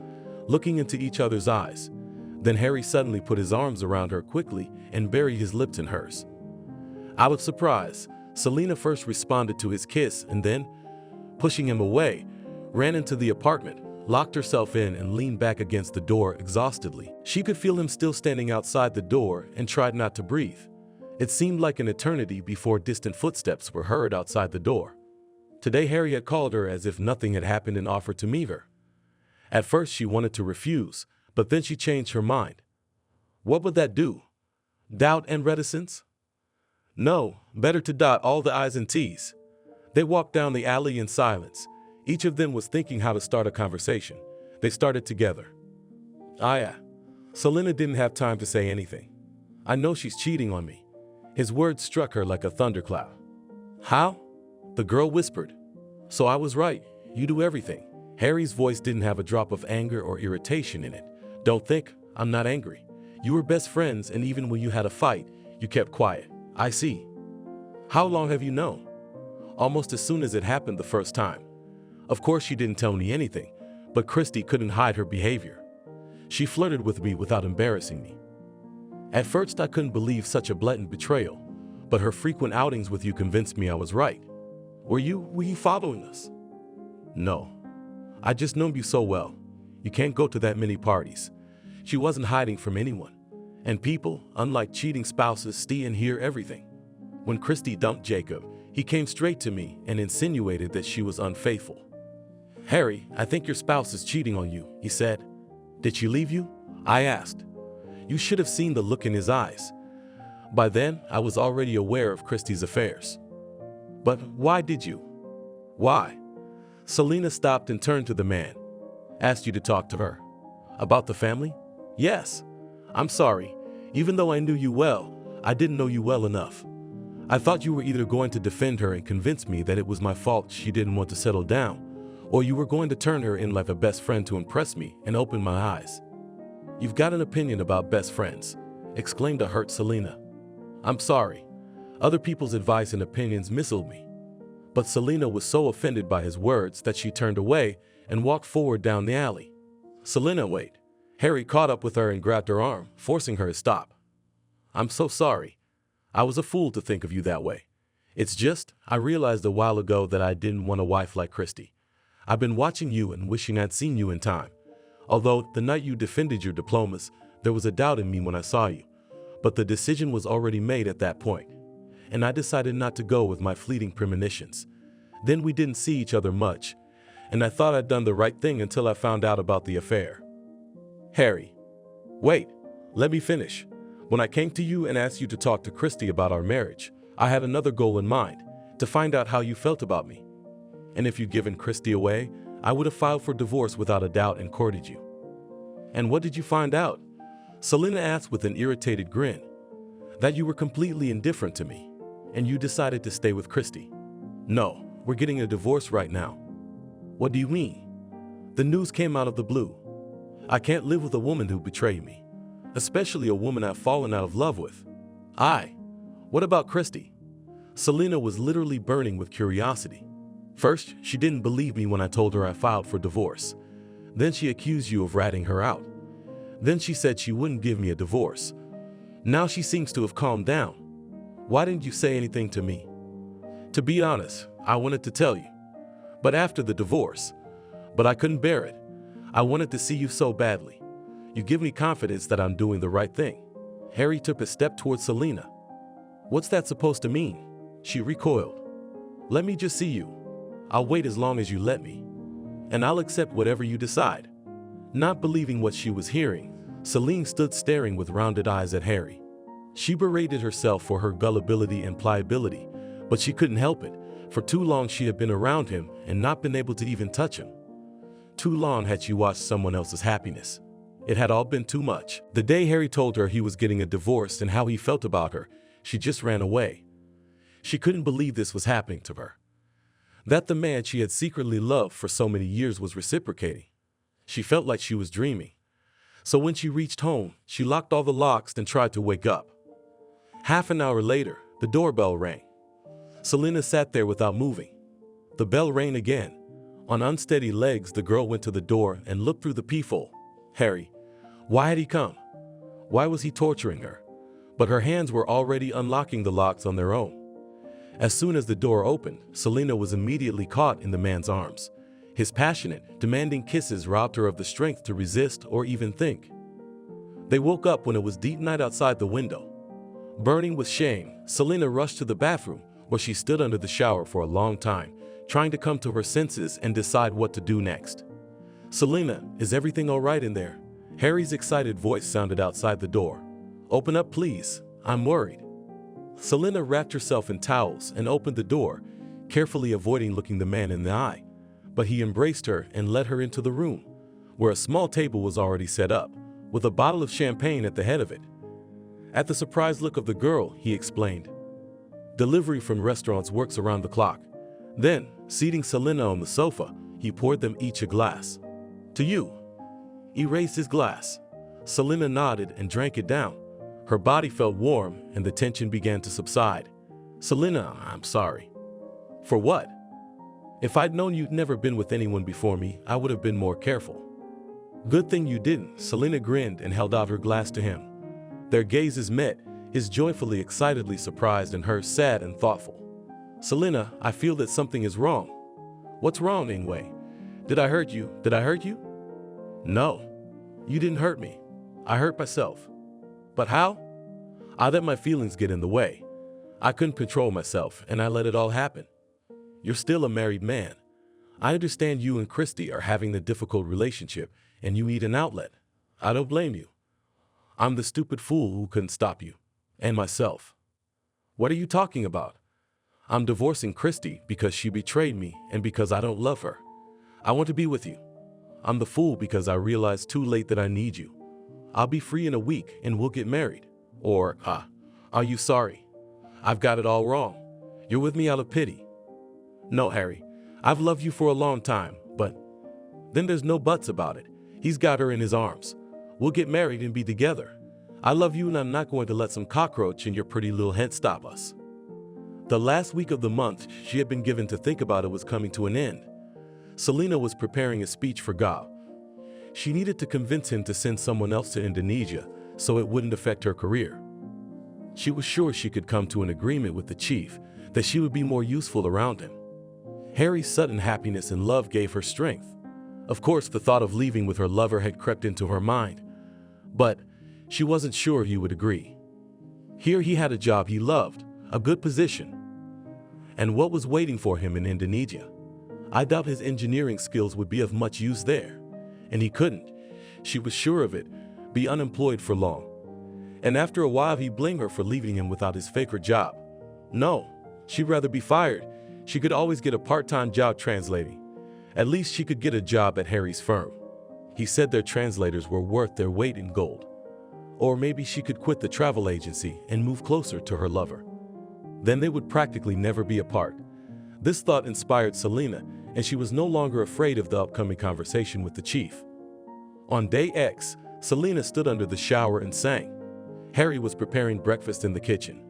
looking into each other's eyes. Then Harry suddenly put his arms around her quickly and buried his lips in hers. Out of surprise, Selena first responded to his kiss and then, pushing him away, ran into the apartment, locked herself in, and leaned back against the door exhaustedly. She could feel him still standing outside the door and tried not to breathe. It seemed like an eternity before distant footsteps were heard outside the door. Today, Harry had called her as if nothing had happened and offered to meet her. At first, she wanted to refuse, but then she changed her mind. What would that do? Doubt and reticence? No, better to dot all the I's and T's. They walked down the alley in silence. Each of them was thinking how to start a conversation. They started together. Selena didn't have time to say anything. I know she's cheating on me. His words struck her like a thundercloud. How? The girl whispered. So I was right. You do everything. Harry's voice didn't have a drop of anger or irritation in it. Don't think I'm not angry. You were best friends, and even when you had a fight, you kept quiet. I see. How long have you known? Almost as soon as it happened the first time. Of course, she didn't tell me anything, but Christy couldn't hide her behavior. She flirted with me without embarrassing me. At first, I couldn't believe such a blatant betrayal, but her frequent outings with you convinced me I was right. Were you following us? No. I just know you so well. You can't go to that many parties. She wasn't hiding from anyone. And people, unlike cheating spouses, see and hear everything. When Christy dumped Jacob, he came straight to me and insinuated that she was unfaithful. Harry, I think your spouse is cheating on you, he said. Did she leave you? I asked. You should have seen the look in his eyes. By then, I was already aware of Christy's affairs. But why did you? Why? Selena stopped and turned to the man. Asked you to talk to her. About the family? Yes. I'm sorry. Even though I knew you well, I didn't know you well enough. I thought you were either going to defend her and convince me that it was my fault she didn't want to settle down, or you were going to turn her in like a best friend to impress me and open my eyes. You've got an opinion about best friends, exclaimed a hurt Selena. I'm sorry. Other people's advice and opinions misled me. But Selena was so offended by his words that she turned away and walked forward down the alley. Selena, wait. Harry caught up with her and grabbed her arm, forcing her to stop. I'm so sorry. I was a fool to think of you that way. It's just, I realized a while ago that I didn't want a wife like Christy. I've been watching you and wishing I'd seen you in time. Although, the night you defended your diplomas, there was a doubt in me when I saw you. But the decision was already made at that point. And I decided not to go with my fleeting premonitions. Then we didn't see each other much, and I thought I'd done the right thing until I found out about the affair. Harry. Wait, let me finish. When I came to you and asked you to talk to Christy about our marriage, I had another goal in mind, to find out how you felt about me. And if you'd given Christy away, I would have filed for divorce without a doubt and courted you. And what did you find out? Selena asked with an irritated grin. That you were completely indifferent to me, and you decided to stay with Christy. No, we're getting a divorce right now. What do you mean? The news came out of the blue. I can't live with a woman who betrayed me, especially a woman I've fallen out of love with. What about Christy? Selena was literally burning with curiosity. First, she didn't believe me when I told her I filed for divorce. Then she accused you of ratting her out. Then she said she wouldn't give me a divorce. Now she seems to have calmed down. Why didn't you say anything to me? To be honest, I wanted to tell you. But after the divorce, I couldn't bear it. I wanted to see you so badly. You give me confidence that I'm doing the right thing. Harry took a step towards Selena. What's that supposed to mean? She recoiled. Let me just see you. I'll wait as long as you let me. And I'll accept whatever you decide. Not believing what she was hearing, Celine stood staring with rounded eyes at Harry. She berated herself for her gullibility and pliability, but she couldn't help it. For too long she had been around him and not been able to even touch him. Too long had she watched someone else's happiness. It had all been too much. The day Harry told her he was getting a divorce and how he felt about her, she just ran away. She couldn't believe this was happening to her. That the man she had secretly loved for so many years was reciprocating. She felt like she was dreaming. So when she reached home, she locked all the locks and tried to wake up. Half an hour later, the doorbell rang. Selena sat there without moving. The bell rang again. On unsteady legs, the girl went to the door and looked through the peephole. Harry. Why had he come? Why was he torturing her? But her hands were already unlocking the locks on their own. As soon as the door opened, Selena was immediately caught in the man's arms. His passionate, demanding kisses robbed her of the strength to resist or even think. They woke up when it was deep night outside the window. Burning with shame, Selena rushed to the bathroom, where she stood under the shower for a long time, trying to come to her senses and decide what to do next. Selena, is everything all right in there? Harry's excited voice sounded outside the door. Open up, please. I'm worried. Selena wrapped herself in towels and opened the door, carefully avoiding looking the man in the eye. But he embraced her and led her into the room, where a small table was already set up, with a bottle of champagne at the head of it. At the surprised look of the girl, he explained, "Delivery from restaurants works around the clock." Then, seating Selena on the sofa, he poured them each a glass. "To you." He raised his glass. Selena nodded and drank it down. Her body felt warm and the tension began to subside. "Selena, I'm sorry." "For what?" "If I'd known you'd never been with anyone before me, I would have been more careful." "Good thing you didn't." Selena grinned and held out her glass to him. Their gazes met, his joyfully, excitedly surprised and hers sad and thoughtful. "Selena, I feel that something is wrong." "What's wrong, anyway? Did I hurt you? Did I hurt you?" "No, you didn't hurt me. I hurt myself." "But how?" "I let my feelings get in the way. I couldn't control myself and I let it all happen." "You're still a married man. I understand you and Christy are having a difficult relationship and you need an outlet. I don't blame you. I'm the stupid fool who couldn't stop you. And myself." "What are you talking about?" "I'm divorcing Christy because she betrayed me and because I don't love her. I want to be with you. I'm the fool because I realized too late that I need you. I'll be free in a week and we'll get married." Or, "Are you sorry? I've got it all wrong. You're with me out of pity." "No, Harry, I've loved you for a long time, but..." "Then there's no buts about it. He's got her in his arms. We'll get married and be together. I love you and I'm not going to let some cockroach in your pretty little head stop us. The last week of the month she had been given to think about it was coming to an end. Selena was preparing a speech for Gob. She needed to convince him to send someone else to Indonesia so it wouldn't affect her career. She was sure she could come to an agreement with the chief that she would be more useful around him. Harry's sudden happiness and love gave her strength. Of course, the thought of leaving with her lover had crept into her mind, but she wasn't sure he would agree. Here he had a job he loved, a good position, and what was waiting for him in Indonesia. I doubt his engineering skills would be of much use there, and he couldn't, she was sure of it, be unemployed for long. And after a while he'd blame her for leaving him without his favorite job. No, she'd rather be fired. She could always get a part-time job translating. At least she could get a job at Harry's firm. He said their translators were worth their weight in gold. Or maybe she could quit the travel agency and move closer to her lover. Then they would practically never be apart. This thought inspired Selena, and she was no longer afraid of the upcoming conversation with the chief. On day X, Selena stood under the shower and sang. Harry was preparing breakfast in the kitchen.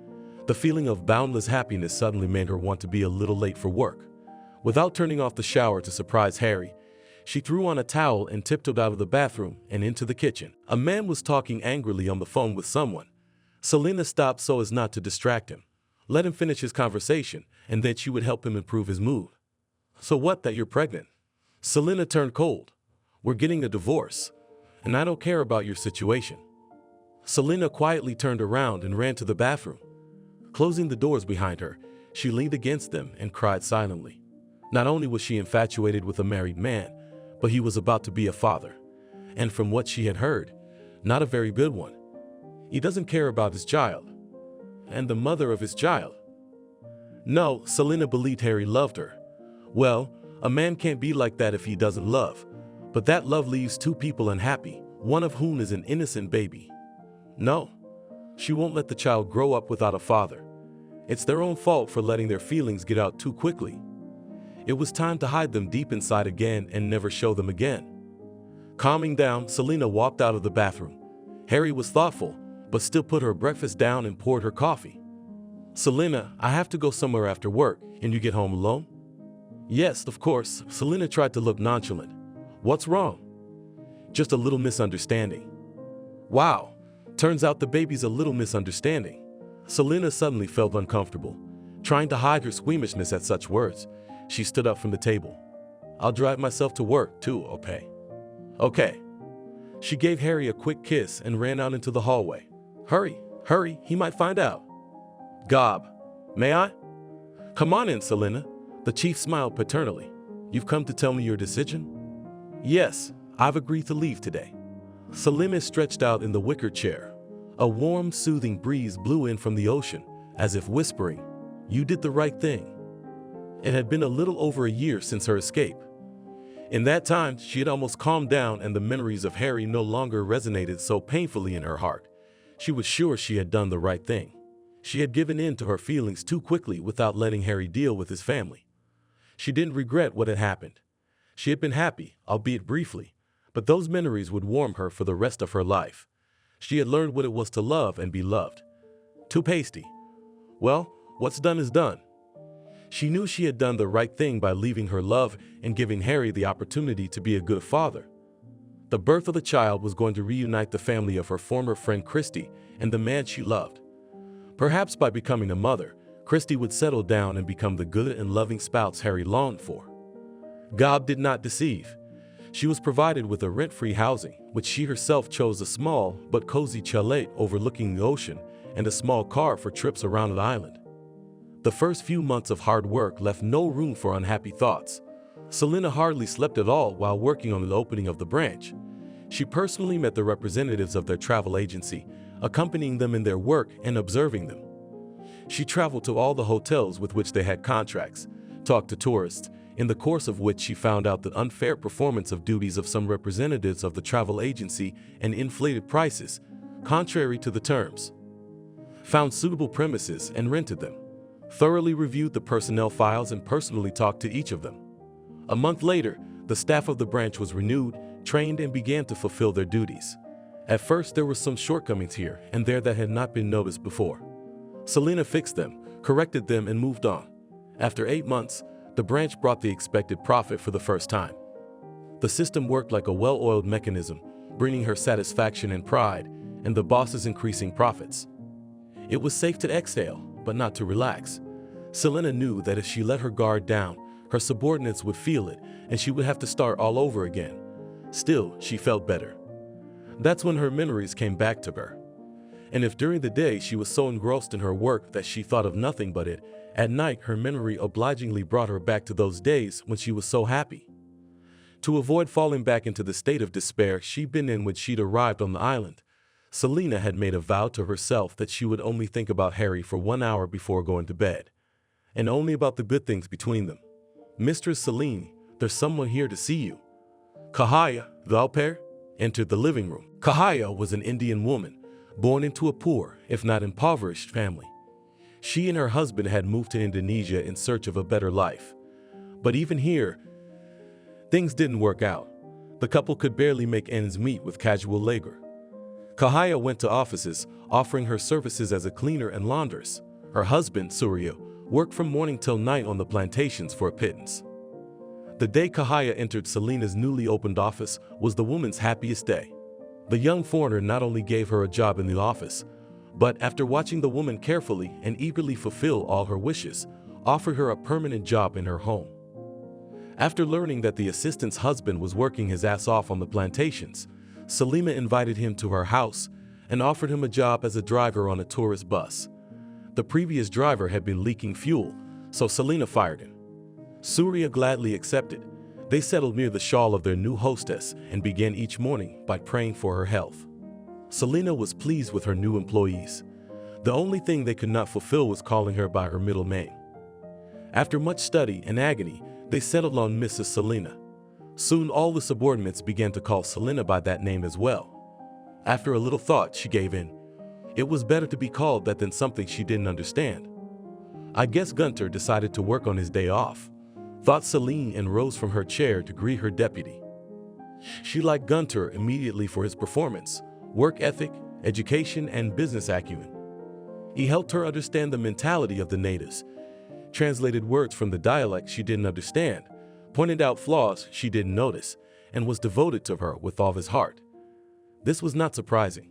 The feeling of boundless happiness suddenly made her want to be a little late for work. Without turning off the shower to surprise Harry, she threw on a towel and tiptoed out of the bathroom and into the kitchen. A man was talking angrily on the phone with someone. Selena stopped so as not to distract him. Let him finish his conversation, and then she would help him improve his mood. So what that you're pregnant? Selena turned cold. We're getting a divorce, and I don't care about your situation. Selena quietly turned around and ran to the bathroom. Closing the doors behind her, she leaned against them and cried silently. Not only was she infatuated with a married man, but he was about to be a father. And from what she had heard, not a very good one. He doesn't care about his child. And the mother of his child. No, Selena believed Harry loved her. Well, a man can't be like that if he doesn't love. But that love leaves two people unhappy, one of whom is an innocent baby. No, she won't let the child grow up without a father. It's their own fault for letting their feelings get out too quickly. It was time to hide them deep inside again and never show them again. Calming down, Selena walked out of the bathroom. Harry was thoughtful, but still put her breakfast down and poured her coffee. Selena, I have to go somewhere after work, and you get home alone? Yes, of course. Selena tried to look nonchalant. What's wrong? Just a little misunderstanding. Wow, turns out the baby's a little misunderstanding. Selena suddenly felt uncomfortable. Trying to hide her squeamishness at such words, she stood up from the table. I'll drive myself to work too, okay? Okay. She gave Harry a quick kiss and ran out into the hallway. Hurry, hurry, he might find out. Gob, may I? Come on in, Selena. The chief smiled paternally. You've come to tell me your decision? Yes, I've agreed to leave today. Selena stretched out in the wicker chair. A warm, soothing breeze blew in from the ocean, as if whispering, you did the right thing. It had been a little over a year since her escape. In that time, she had almost calmed down and the memories of Harry no longer resonated so painfully in her heart. She was sure she had done the right thing. She had given in to her feelings too quickly without letting Harry deal with his family. She didn't regret what had happened. She had been happy, albeit briefly, but those memories would warm her for the rest of her life. She had learned what it was to love and be loved. Too hasty. Well, what's done is done. She knew she had done the right thing by leaving her love and giving Harry the opportunity to be a good father. The birth of the child was going to reunite the family of her former friend Christy and the man she loved. Perhaps by becoming a mother, Christy would settle down and become the good and loving spouse Harry longed for. Gob did not deceive. She was provided with a rent-free housing, which she herself chose a small but cozy chalet overlooking the ocean and a small car for trips around the island. The first few months of hard work left no room for unhappy thoughts. Selena hardly slept at all while working on the opening of the branch. She personally met the representatives of their travel agency, accompanying them in their work and observing them. She traveled to all the hotels with which they had contracts, talked to tourists, in the course of which she found out the unfair performance of duties of some representatives of the travel agency and inflated prices, contrary to the terms. Found suitable premises and rented them. Thoroughly reviewed the personnel files and personally talked to each of them. A month later, the staff of the branch was renewed, trained, and began to fulfill their duties. At first, there were some shortcomings here and there that had not been noticed before. Selena fixed them, corrected them, and moved on. After 8 months, the branch brought the expected profit for the first time. The system worked like a well-oiled mechanism, bringing her satisfaction and pride, and the boss's increasing profits. It was safe to exhale, but not to relax. Selena knew that if she let her guard down, her subordinates would feel it, and she would have to start all over again. Still, she felt better. That's when her memories came back to her. And if during the day she was so engrossed in her work that she thought of nothing but it, at night her memory obligingly brought her back to those days when she was so happy. To avoid falling back into the state of despair she'd been in when she'd arrived on the island, Selena had made a vow to herself that she would only think about Harry for 1 hour before going to bed, and only about the good things between them. "Mistress Selene, there's someone here to see you." Kahaya, the au pair, entered the living room. Kahaya was an Indian woman, born into a poor, if not impoverished, family. She and her husband had moved to Indonesia in search of a better life. But even here, things didn't work out. The couple could barely make ends meet with casual labor. Kahaya went to offices, offering her services as a cleaner and laundress. Her husband, Surya, worked from morning till night on the plantations for a pittance. The day Kahaya entered Selena's newly opened office was the woman's happiest day. The young foreigner not only gave her a job in the office, but after watching the woman carefully and eagerly fulfill all her wishes, offered her a permanent job in her home. After learning that the assistant's husband was working his ass off on the plantations, Selena invited him to her house and offered him a job as a driver on a tourist bus. The previous driver had been leaking fuel, so Selena fired him. Surya gladly accepted. They settled near the shawl of their new hostess and began each morning by praying for her health. Selena was pleased with her new employees. The only thing they could not fulfill was calling her by her middle name. After much study and agony, they settled on Mrs. Selena. Soon all the subordinates began to call Selena by that name as well. After a little thought, she gave in. It was better to be called that than something she didn't understand. "I guess Gunter decided to work on his day off," thought Selene, and rose from her chair to greet her deputy. She liked Gunter immediately for his performance, work ethic, education, and business acumen. He helped her understand the mentality of the natives, translated words from the dialect she didn't understand, pointed out flaws she didn't notice, and was devoted to her with all his heart. This was not surprising.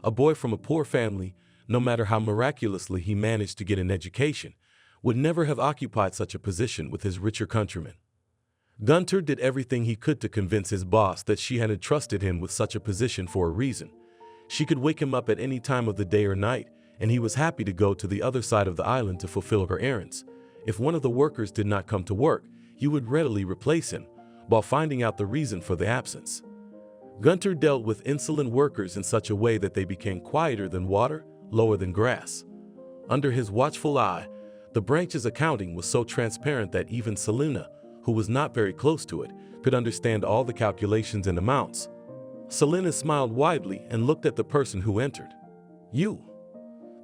A boy from a poor family, no matter how miraculously he managed to get an education, would never have occupied such a position with his richer countrymen. Gunter did everything he could to convince his boss that she had entrusted him with such a position for a reason. She could wake him up at any time of the day or night, and he was happy to go to the other side of the island to fulfill her errands. If one of the workers did not come to work, he would readily replace him, while finding out the reason for the absence. Gunter dealt with insolent workers in such a way that they became quieter than water, lower than grass. Under his watchful eye, the branch's accounting was so transparent that even Selena, who was not very close to it, could understand all the calculations and amounts. Selena smiled widely and looked at the person who entered. "You."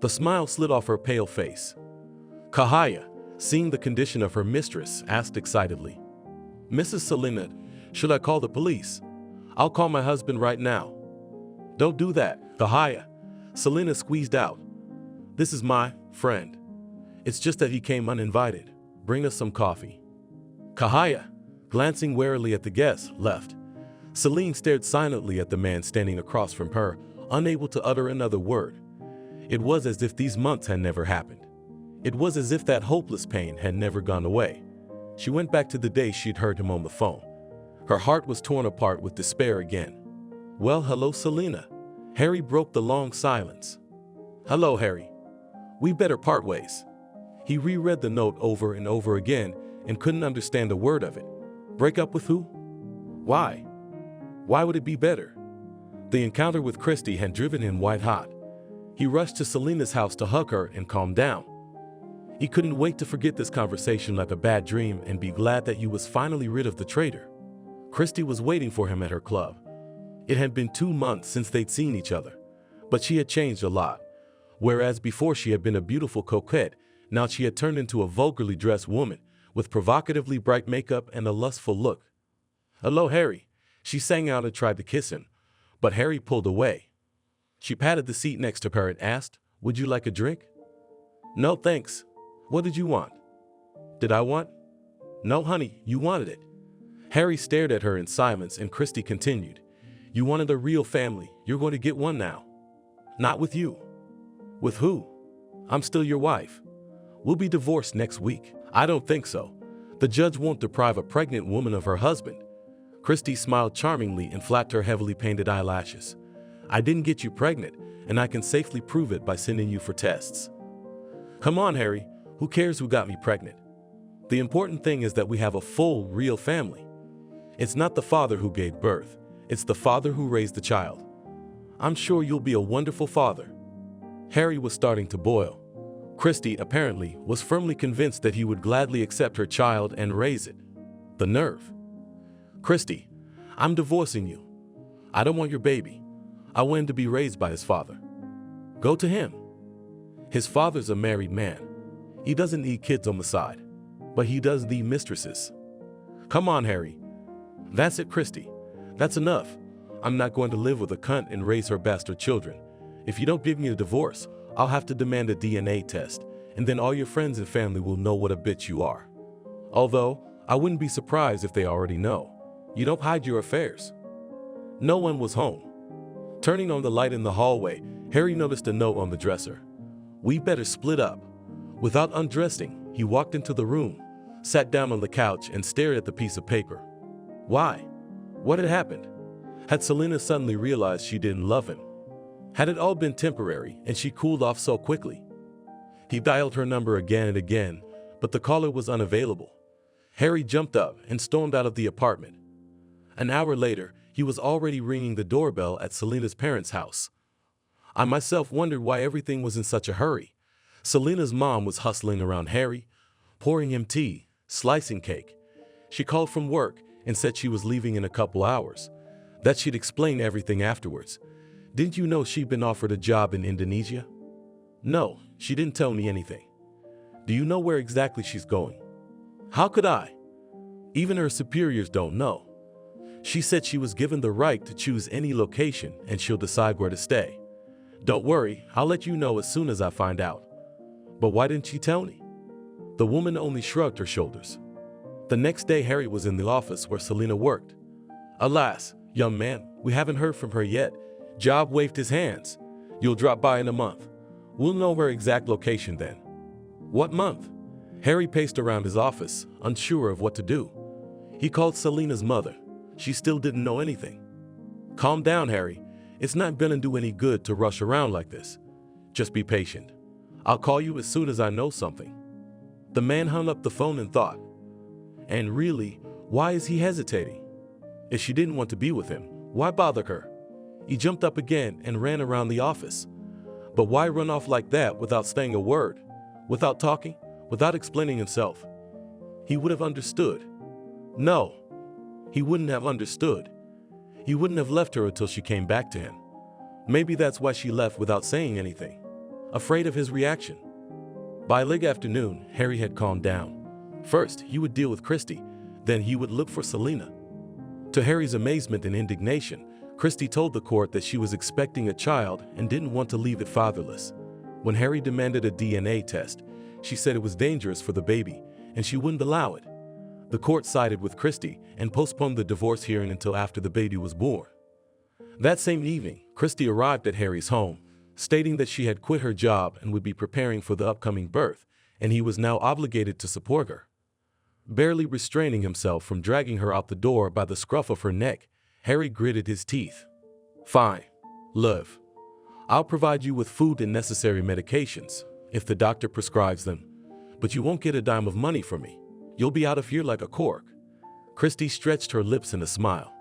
The smile slid off her pale face. Kahaya, seeing the condition of her mistress, asked excitedly, "Mrs. Selena, should I call the police? I'll call my husband right now." "Don't do that, Kahaya," Selena squeezed out. "This is my friend. It's just that he came uninvited. Bring us some coffee." Kahaya, glancing warily at the guest, left. Selene stared silently at the man standing across from her, unable to utter another word. It was as if these months had never happened. It was as if that hopeless pain had never gone away. She went back to the day she'd heard him on the phone. Her heart was torn apart with despair again. "Well, hello, Selena." Harry broke the long silence. "Hello, Harry. We better part ways." He reread the note over and over again and couldn't understand a word of it. Break up with who? Why? Why would it be better? The encounter with Christy had driven him white hot. He rushed to Selena's house to hug her and calm down. He couldn't wait to forget this conversation like a bad dream and be glad that he was finally rid of the traitor. Christy was waiting for him at her club. It had been 2 months since they'd seen each other, but she had changed a lot. Whereas before she had been a beautiful coquette, now she had turned into a vulgarly dressed woman with provocatively bright makeup and a lustful look. "Hello, Harry." She sang out and tried to kiss him, but Harry pulled away. She patted the seat next to her and asked, "Would you like a drink?" "No, thanks. What did you want?" "Did I want?" "No, honey, you wanted it." Harry stared at her in silence and Christy continued, "You wanted a real family. You're going to get one now." "Not with you." "With who?" "I'm still your wife. We'll be divorced next week." "I don't think so. The judge won't deprive a pregnant woman of her husband." Christy smiled charmingly and flapped her heavily painted eyelashes. "I didn't get you pregnant, and I can safely prove it by sending you for tests." "Come on, Harry. Who cares who got me pregnant? The important thing is that we have a full, real family. It's not the father who gave birth. It's the father who raised the child. I'm sure you'll be a wonderful father." Harry was starting to boil. Christy, apparently, was firmly convinced that he would gladly accept her child and raise it. The nerve. "Christy, I'm divorcing you. I don't want your baby. I want him to be raised by his father." "Go to him. His father's a married man. He doesn't need kids on the side, but he does need mistresses." "Come on, Harry." "That's it, Christy. That's enough. I'm not going to live with a cunt and raise her bastard children. If you don't give me a divorce, I'll have to demand a DNA test, and then all your friends and family will know what a bitch you are. Although, I wouldn't be surprised if they already know. You don't hide your affairs." No one was home. Turning on the light in the hallway, Harry noticed a note on the dresser. "We better split up." Without undressing, he walked into the room, sat down on the couch, and stared at the piece of paper. Why? What had happened? Had Selena suddenly realized she didn't love him? Had it all been temporary and she cooled off so quickly? He dialed her number again and again, but the caller was unavailable. Harry jumped up and stormed out of the apartment. An hour later, he was already ringing the doorbell at Selena's parents' house. I myself wondered why everything was in such a hurry. Selena's mom was hustling around Harry, pouring him tea, slicing cake. She called from work and said she was leaving in a couple hours, that she'd explain everything afterwards. Didn't you know she'd been offered a job in Indonesia? No, she didn't tell me anything. Do you know where exactly she's going? How could I? Even her superiors don't know. She said she was given the right to choose any location and she'll decide where to stay. Don't worry, I'll let you know as soon as I find out. But why didn't she tell me? The woman only shrugged her shoulders. The next day, Harry was in the office where Selena worked. Alas, young man, we haven't heard from her yet. Job waved his hands. You'll drop by in a month. We'll know her exact location then. What month? Harry paced around his office, unsure of what to do. He called Selena's mother. She still didn't know anything. Calm down, Harry. It's not gonna do any good to rush around like this. Just be patient. I'll call you as soon as I know something. The man hung up the phone and thought. And really, why is he hesitating? If she didn't want to be with him, why bother her? He jumped up again and ran around the office. But why run off like that without saying a word, without talking, without explaining himself? He would have understood. No, he wouldn't have understood. He wouldn't have left her until she came back to him. Maybe that's why she left without saying anything, afraid of his reaction. By late afternoon, Harry had calmed down. First, he would deal with Christy, then he would look for Selena. To Harry's amazement and indignation, Christy told the court that she was expecting a child and didn't want to leave it fatherless. When Harry demanded a DNA test, she said it was dangerous for the baby and she wouldn't allow it. The court sided with Christy and postponed the divorce hearing until after the baby was born. That same evening, Christy arrived at Harry's home, stating that she had quit her job and would be preparing for the upcoming birth, and he was now obligated to support her. Barely restraining himself from dragging her out the door by the scruff of her neck, Harry gritted his teeth. Fine, Liv. I'll provide you with food and necessary medications, if the doctor prescribes them, but you won't get a dime of money from me. You'll be out of here like a cork. Christy stretched her lips in a smile.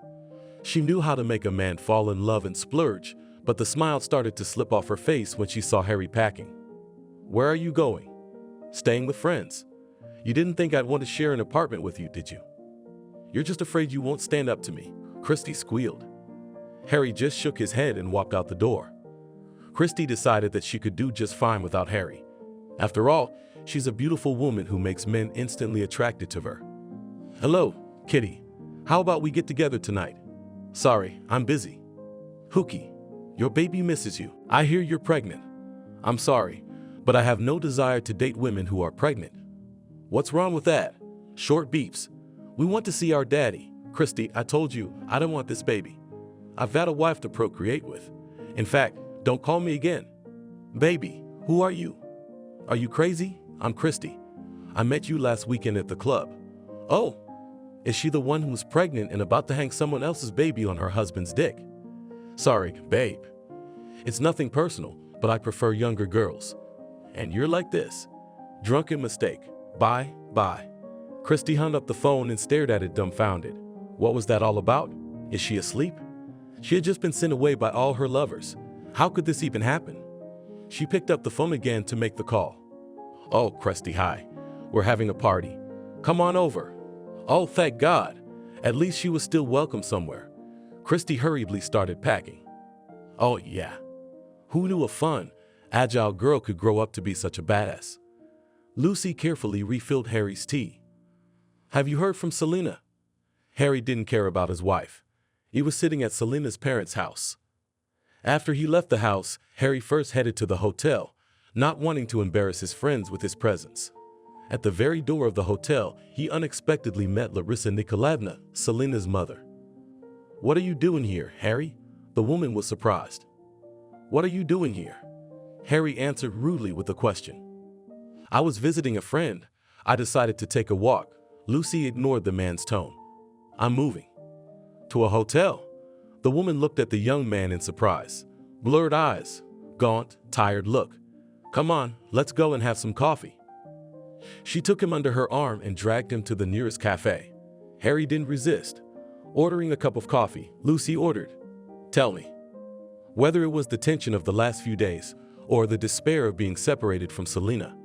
She knew how to make a man fall in love and splurge, but the smile started to slip off her face when she saw Harry packing. Where are you going? Staying with friends. You didn't think I'd want to share an apartment with you, did you? You're just afraid you won't stand up to me, Christy squealed. Harry just shook his head and walked out the door. Christy decided that she could do just fine without Harry. After all, she's a beautiful woman who makes men instantly attracted to her. Hello, Kitty. How about we get together tonight? Sorry, I'm busy. Hooky. Your baby misses you. I hear you're pregnant. I'm sorry, but I have no desire to date women who are pregnant. What's wrong with that? Short beeps. We want to see our daddy. Christy, I told you, I don't want this baby. I've got a wife to procreate with. In fact, don't call me again. Baby, who are you? Are you crazy? I'm Christy. I met you last weekend at the club. Oh, is she the one who's pregnant and about to hang someone else's baby on her husband's dick? Sorry, babe. It's nothing personal, but I prefer younger girls. And you're like this. Drunken mistake. Bye, bye. Christy hung up the phone and stared at it dumbfounded. What was that all about? Is she asleep? She had just been sent away by all her lovers. How could this even happen? She picked up the phone again to make the call. Oh, Christy, hi. We're having a party. Come on over. Oh, thank God. At least she was still welcome somewhere. Christy hurriedly started packing. Oh, yeah. Who knew a fun, agile girl could grow up to be such a badass? Lucy carefully refilled Harry's tea. Have you heard from Selena? Harry didn't care about his wife. He was sitting at Selena's parents' house. After he left the house, Harry first headed to the hotel, not wanting to embarrass his friends with his presence. At the very door of the hotel, he unexpectedly met Larissa Nikolaevna, Selena's mother. What are you doing here, Harry? The woman was surprised. What are you doing here? Harry answered rudely with a question. I was visiting a friend. I decided to take a walk. Lucy ignored the man's tone. I'm moving. To a hotel? The woman looked at the young man in surprise. Blurred eyes, gaunt, tired look. Come on, let's go and have some coffee. She took him under her arm and dragged him to the nearest cafe. Harry didn't resist. Ordering a cup of coffee, Lucy ordered. Tell me, whether it was the tension of the last few days or the despair of being separated from Selena,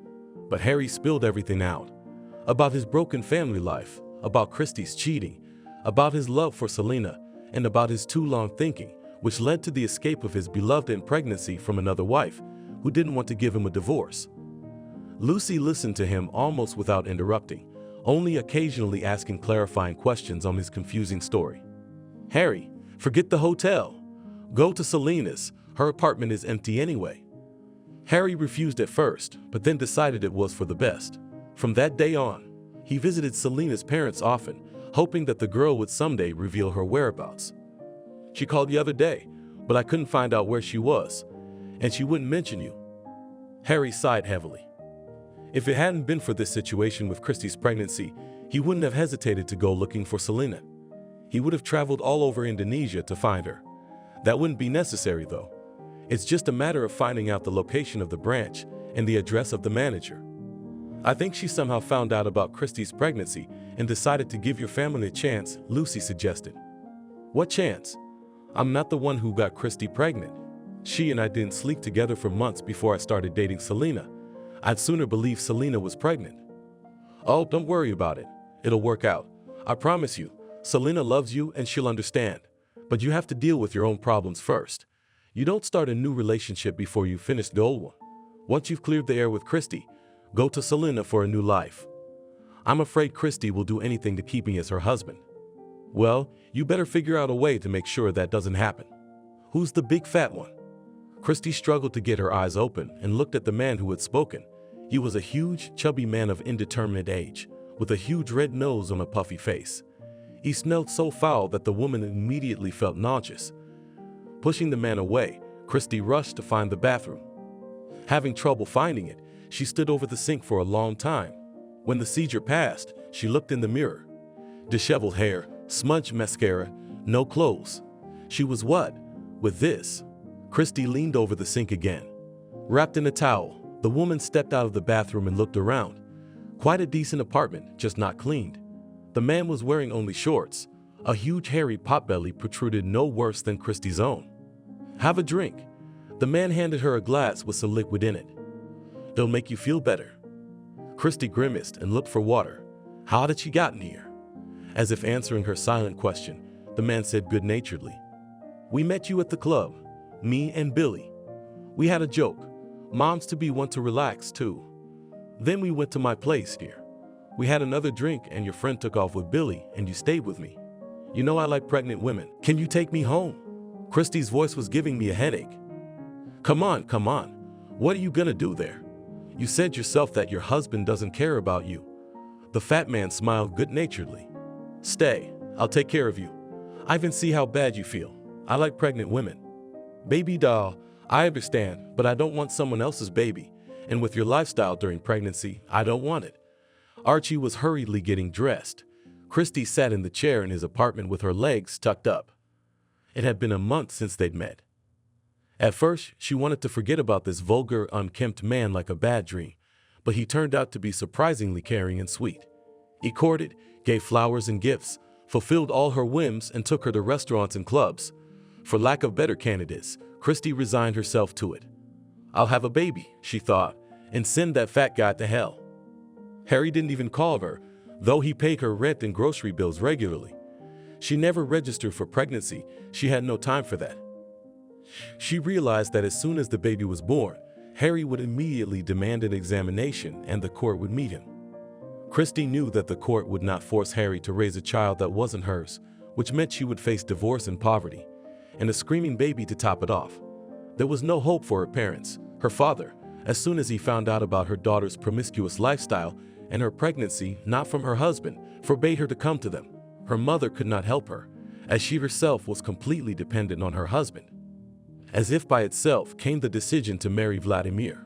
but Harry spilled everything out. About his broken family life, about Christy's cheating, about his love for Selena, and about his too long thinking, which led to the escape of his beloved in pregnancy from another wife who didn't want to give him a divorce. Lucy listened to him almost without interrupting, only occasionally asking clarifying questions on his confusing story. Harry, forget the hotel. Go to Selena's. Her apartment is empty anyway. Harry refused at first, but then decided it was for the best. From that day on, he visited Selena's parents often, hoping that the girl would someday reveal her whereabouts. She called the other day, but I couldn't find out where she was, and she wouldn't mention you. Harry sighed heavily. If it hadn't been for this situation with Christy's pregnancy, he wouldn't have hesitated to go looking for Selena. He would have traveled all over Indonesia to find her. That wouldn't be necessary, though. It's just a matter of finding out the location of the branch and the address of the manager. I think she somehow found out about Christy's pregnancy and decided to give your family a chance, Lucy suggested. What chance? I'm not the one who got Christy pregnant. She and I didn't sleep together for months before I started dating Selena. I'd sooner believe Selena was pregnant. Oh, don't worry about it. It'll work out. I promise you, Selena loves you and she'll understand. But you have to deal with your own problems first. You don't start a new relationship before you finish the old one. Once you've cleared the air with Christy, go to Selena for a new life. I'm afraid Christy will do anything to keep me as her husband. Well, you better figure out a way to make sure that doesn't happen. Who's the big fat one? Christy struggled to get her eyes open and looked at the man who had spoken. He was a huge, chubby man of indeterminate age, with a huge red nose on a puffy face. He smelled so foul that the woman immediately felt nauseous. Pushing the man away, Christy rushed to find the bathroom. Having trouble finding it, she stood over the sink for a long time. When the seizure passed, she looked in the mirror. Disheveled hair, smudged mascara, no clothes. She was what? With this? Christy leaned over the sink again. Wrapped in a towel, the woman stepped out of the bathroom and looked around. Quite a decent apartment, just not cleaned. The man was wearing only shorts. A huge hairy potbelly protruded no worse than Christy's own. Have a drink. The man handed her a glass with some liquid in it. They'll make you feel better. Christy grimaced and looked for water. How had she gotten here? As if answering her silent question, the man said good-naturedly, We met you at the club, me and Billy. We had a joke. Moms-to-be want to relax too. Then we went to my place, dear. We had another drink and your friend took off with Billy and you stayed with me. You know I like pregnant women. Can you take me home? Christy's voice was giving me a headache. Come on, come on. What are you gonna do there? You said yourself that your husband doesn't care about you. The fat man smiled good-naturedly. Stay, I'll take care of you. I even see how bad you feel. I like pregnant women. Baby doll, I understand, but I don't want someone else's baby. And with your lifestyle during pregnancy, I don't want it. Archie was hurriedly getting dressed. Christy sat in the chair in his apartment with her legs tucked up. It had been a month since they'd met. At first, she wanted to forget about this vulgar, unkempt man like a bad dream, but he turned out to be surprisingly caring and sweet. He courted, gave flowers and gifts, fulfilled all her whims, and took her to restaurants and clubs. For lack of better candidates, Christy resigned herself to it. I'll have a baby, she thought, and send that fat guy to hell. Harry didn't even call her, though he paid her rent and grocery bills regularly. She never registered for pregnancy. She had no time for that. She realized that as soon as the baby was born, Harry would immediately demand an examination and the court would meet him. Christy knew that the court would not force Harry to raise a child that wasn't hers, which meant she would face divorce and poverty, and a screaming baby to top it off. There was no hope for her parents. Her father, as soon as he found out about her daughter's promiscuous lifestyle and her pregnancy not from her husband, forbade her to come to them. Her mother could not help her, as she herself was completely dependent on her husband. As if by itself came the decision to marry Vladimir.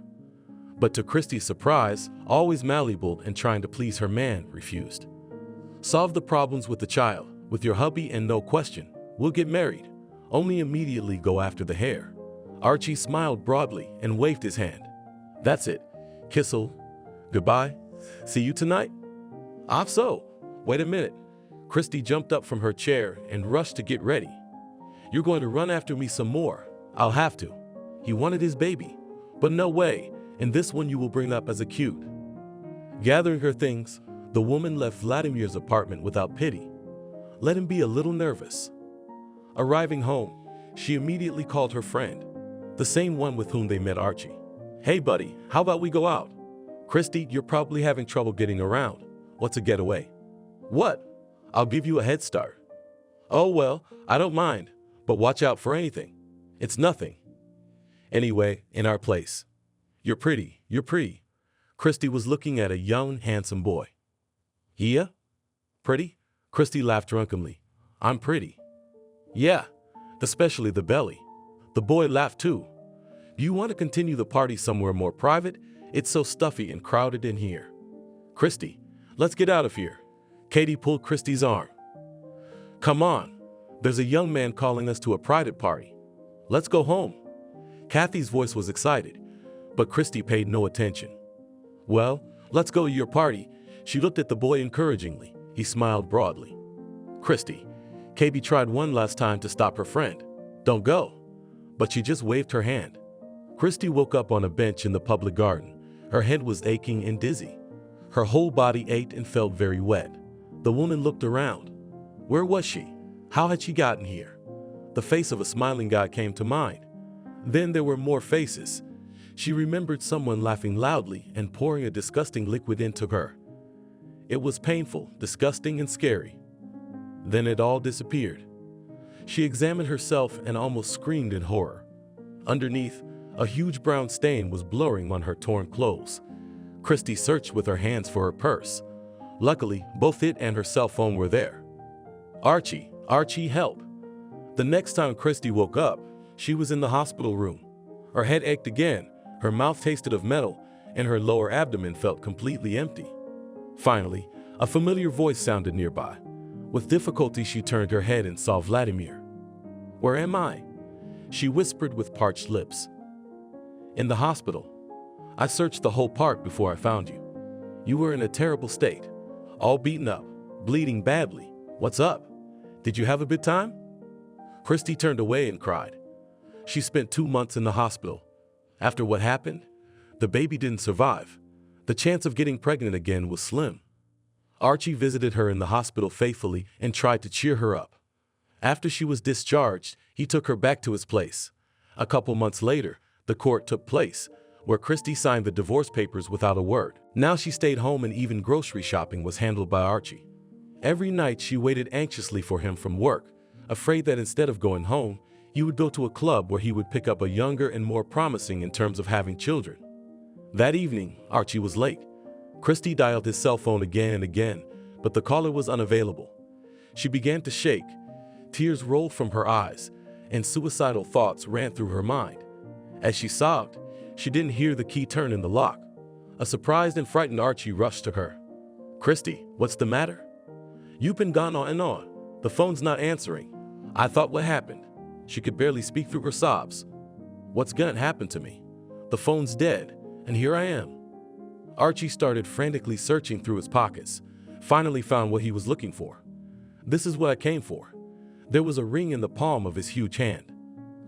But to Christy's surprise, always malleable and trying to please her man, refused. Solve the problems with the child, with your hubby, and no question, we'll get married. Only immediately go after the hair. Archie smiled broadly and waved his hand. That's it. Kissel. Goodbye. See you tonight? Off so. Wait a minute. Christy jumped up from her chair and rushed to get ready. You're going to run after me some more. I'll have to. He wanted his baby. But no way. And this one you will bring up as a cute. Gathering her things, the woman left Vladimir's apartment without pity. Let him be a little nervous. Arriving home, she immediately called her friend, the same one with whom they met Archie. Hey buddy, how about we go out? Christy, you're probably having trouble getting around. What's a getaway? What? I'll give you a head start. Oh well, I don't mind, but watch out for anything. It's nothing. Anyway, in our place. You're pretty, you're pretty. Christy was looking at a young, handsome boy. Yeah? Pretty? Christy laughed drunkenly. I'm pretty. Yeah, especially the belly. The boy laughed too. Do you want to continue the party somewhere more private? It's so stuffy and crowded in here. Christy, let's get out of here. Katie pulled Christy's arm. Come on, there's a young man calling us to a private party. Let's go home. Kathy's voice was excited, but Christy paid no attention. Well, let's go to your party. She looked at the boy encouragingly. He smiled broadly. Christy, Katie tried one last time to stop her friend. Don't go. But she just waved her hand. Christy woke up on a bench in the public garden. Her head was aching and dizzy. Her whole body ached and felt very wet. The woman looked around. Where was she? How had she gotten here? The face of a smiling guy came to mind. Then there were more faces. She remembered someone laughing loudly and pouring a disgusting liquid into her. It was painful, disgusting, and scary. Then it all disappeared. She examined herself and almost screamed in horror. Underneath, a huge brown stain was blurring on her torn clothes. Christy searched with her hands for her purse. Luckily, both it and her cell phone were there. Archie, help. The next time Christy woke up, she was in the hospital room. Her head ached again, her mouth tasted of metal, and her lower abdomen felt completely empty. Finally, a familiar voice sounded nearby. With difficulty, she turned her head and saw Vladimir. Where am I? She whispered with parched lips. In the hospital. I searched the whole park before I found you. You were in a terrible state, all beaten up, bleeding badly. What's up? Did you have a good time? Christy turned away and cried. She spent 2 months in the hospital. After what happened, the baby didn't survive. The chance of getting pregnant again was slim. Archie visited her in the hospital faithfully and tried to cheer her up. After she was discharged, he took her back to his place. A couple months later, the court took place, where Christy signed the divorce papers without a word. Now she stayed home and even grocery shopping was handled by Archie. Every night she waited anxiously for him from work, afraid that instead of going home, He would go to a club where he would pick up a younger and more promising in terms of having children. That evening, Archie was late. Christy dialed his cell phone again and again, but the caller was unavailable. She began to shake. Tears rolled from her eyes, and suicidal thoughts ran through her mind. As she sobbed, she didn't hear the key turn in the lock. A surprised and frightened Archie rushed to her. "Christy, what's the matter? You've been gone on and on. The phone's not answering. I thought what happened?" She could barely speak through her sobs. "What's gonna happen to me? The phone's dead, and here I am." Archie started frantically searching through his pockets, finally found what he was looking for. "This is what I came for." There was a ring in the palm of his huge hand.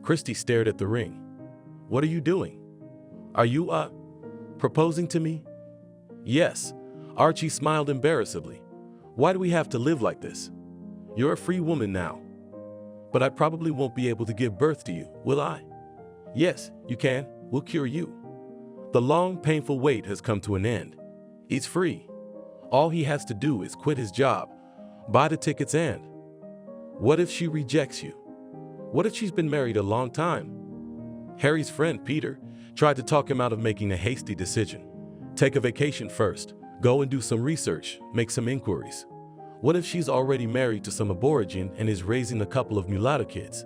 Christy stared at the ring. "What are you doing? Are you, proposing to me?" "Yes." Archie smiled embarrassedly. "Why do we have to live like this? You're a free woman now." "But I probably won't be able to give birth to you, will I?" "Yes, you can. We'll cure you." The long, painful wait has come to an end. He's free. All he has to do is quit his job, buy the tickets, and... What if she rejects you? What if she's been married a long time? Harry's friend, Peter, tried to talk him out of making a hasty decision. Take a vacation first. Go and do some research. Make some inquiries. What if she's already married to some aborigine and is raising a couple of mulatto kids?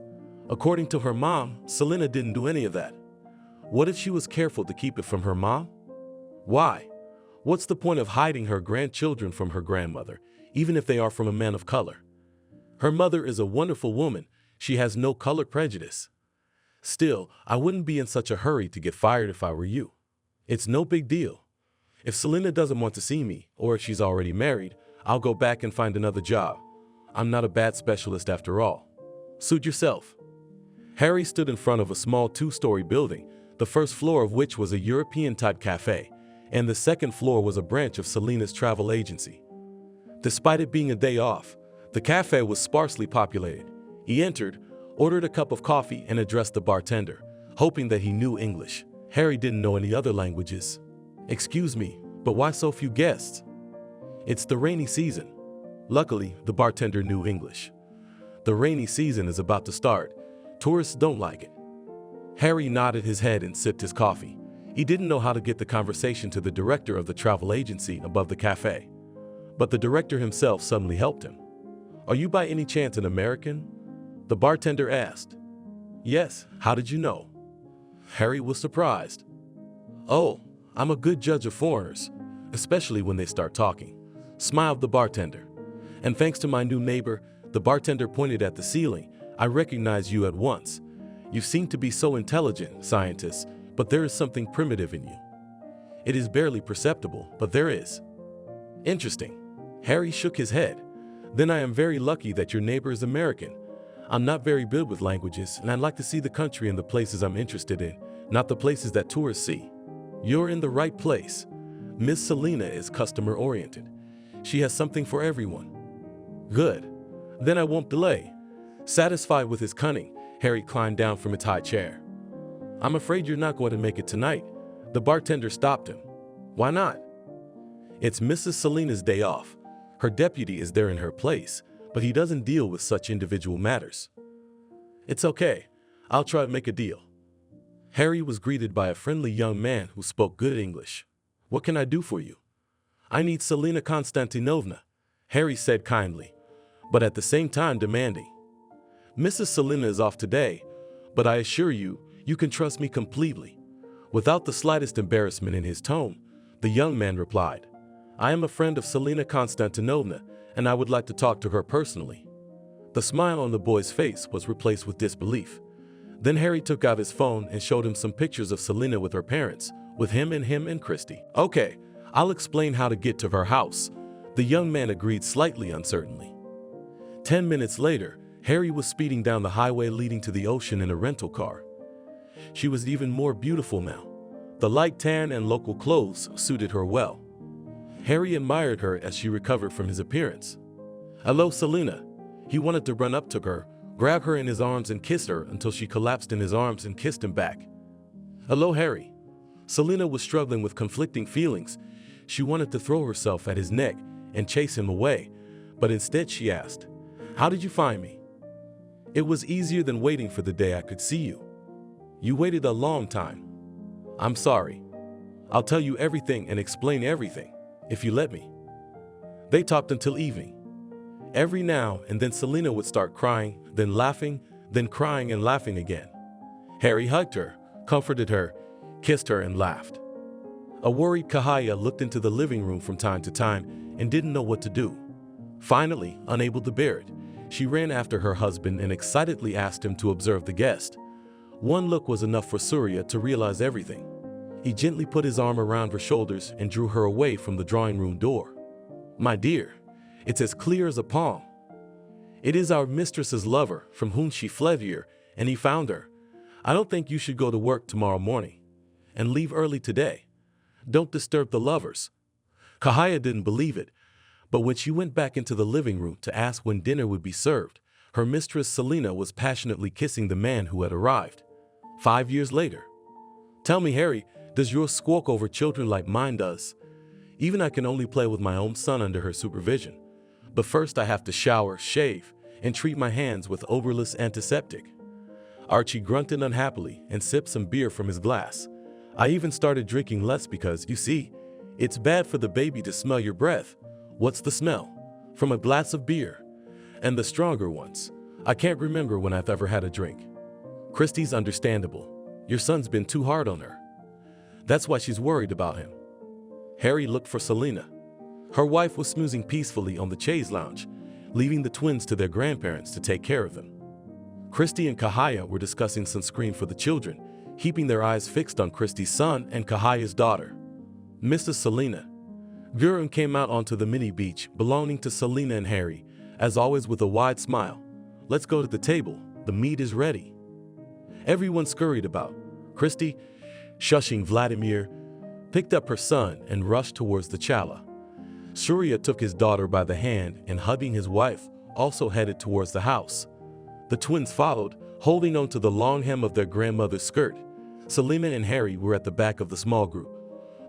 According to her mom, Selena didn't do any of that. What if she was careful to keep it from her mom? Why? What's the point of hiding her grandchildren from her grandmother, even if they are from a man of color? Her mother is a wonderful woman. She has no color prejudice. Still, I wouldn't be in such a hurry to get fired if I were you. It's no big deal. If Selena doesn't want to see me, or if she's already married, I'll go back and find another job. I'm not a bad specialist after all. Suit yourself." Harry stood in front of a small 2-story building, the first floor of which was a European-type cafe, and the second floor was a branch of Selena's travel agency. Despite it being a day off, the cafe was sparsely populated. He entered, ordered a cup of coffee, and addressed the bartender, hoping that he knew English. Harry didn't know any other languages. "Excuse me, but why so few guests?" "It's the rainy season." Luckily, the bartender knew English. "The rainy season is about to start. Tourists don't like it." Harry nodded his head and sipped his coffee. He didn't know how to get the conversation to the director of the travel agency above the cafe. But the director himself suddenly helped him. "Are you by any chance an American?" the bartender asked. "Yes, how did you know?" Harry was surprised. "Oh, I'm a good judge of foreigners, especially when they start talking," smiled the bartender. "And thanks to my new neighbor," the bartender pointed at the ceiling, "I recognize you at once. You seem to be so intelligent, scientist, but there is something primitive in you. It is barely perceptible, but there is." "Interesting." Harry shook his head. "Then I am very lucky that your neighbor is American. I'm not very good with languages, and I'd like to see the country and the places I'm interested in, not the places that tourists see." "You're in the right place. Miss Selena is customer-oriented. She has something for everyone." "Good. Then I won't delay." Satisfied with his cunning, Harry climbed down from his high chair. "I'm afraid you're not going to make it tonight." The bartender stopped him. "Why not?" "It's Mrs. Selena's day off. Her deputy is there in her place, but he doesn't deal with such individual matters." "It's okay. I'll try to make a deal." Harry was greeted by a friendly young man who spoke good English. "What can I do for you?" "I need Selena Konstantinovna," Harry said kindly, but at the same time demanding. "Mrs. Selena is off today, but I assure you, you can trust me completely." Without the slightest embarrassment in his tone, the young man replied, "I am a friend of Selena Konstantinovna, and I would like to talk to her personally." The smile on the boy's face was replaced with disbelief. Then Harry took out his phone and showed him some pictures of Selena with her parents, with him and Christy. "Okay, I'll explain how to get to her house," the young man agreed slightly uncertainly. 10 minutes later, Harry was speeding down the highway leading to the ocean in a rental car. She was even more beautiful now. The light tan and local clothes suited her well. Harry admired her as she recovered from his appearance. "Hello, Selena." He wanted to run up to her, grab her in his arms and kiss her until she collapsed in his arms and kissed him back. "Hello, Harry." Selena was struggling with conflicting feelings. She wanted to throw herself at his neck and chase him away, but instead she asked, "How did you find me?" It was easier than waiting for the day I could see you. You waited a long time. I'm sorry. I'll tell you everything and explain everything, if you let me. They talked until evening. Every now and then Selena would start crying, then laughing, then crying and laughing again. Harry hugged her, comforted her, kissed her and laughed. A worried Kahaya looked into the living room from time to time and didn't know what to do. Finally, unable to bear it, she ran after her husband and excitedly asked him to observe the guest. One look was enough for Surya to realize everything. He gently put his arm around her shoulders and drew her away from the drawing room door. My dear, it's as clear as a palm. It is our mistress's lover from whom she fled here, and he found her. I don't think you should go to work tomorrow morning and leave early today. Don't disturb the lovers. Kahaya didn't believe it, but when she went back into the living room to ask when dinner would be served, her mistress Selena was passionately kissing the man who had arrived. 5 years later. Tell me, Harry, does yours squawk over children like mine does? Even I can only play with my own son under her supervision. But first I have to shower, shave, and treat my hands with odorless antiseptic. Archie grunted unhappily and sipped some beer from his glass. I even started drinking less because, you see, it's bad for the baby to smell your breath. What's the smell? From a glass of beer. And the stronger ones. I can't remember when I've ever had a drink. Christy's understandable. Your son's been too hard on her. That's why she's worried about him. Harry looked for Selena. Her wife was snoozing peacefully on the chaise lounge, leaving the twins to their grandparents to take care of them. Christy and Kahaya were discussing sunscreen for the children, keeping their eyes fixed on Christy's son and Kahaya's daughter. Mrs. Selena. Gurun came out onto the mini beach belonging to Selena and Harry, as always with a wide smile. Let's go to the table. The meat is ready. Everyone scurried about. Christy, shushing Vladimir, picked up her son and rushed towards the chala. Surya took his daughter by the hand and, hugging his wife, also headed towards the house. The twins followed, holding on to the long hem of their grandmother's skirt. Selena and Harry were at the back of the small group.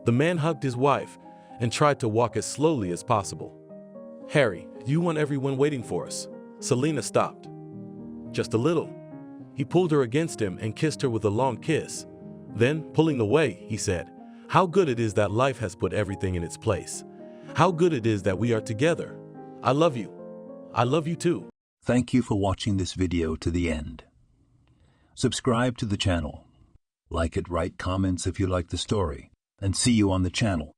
The man hugged his wife and tried to walk as slowly as possible. Harry, you want everyone waiting for us? Selena stopped. Just a little. He pulled her against him and kissed her with a long kiss. Then, pulling away, he said, how good it is that life has put everything in its place. How good it is that we are together. I love you. I love you too. Thank you for watching this video to the end. Subscribe to the channel. Like it, write comments if you like the story, and see you on the channel.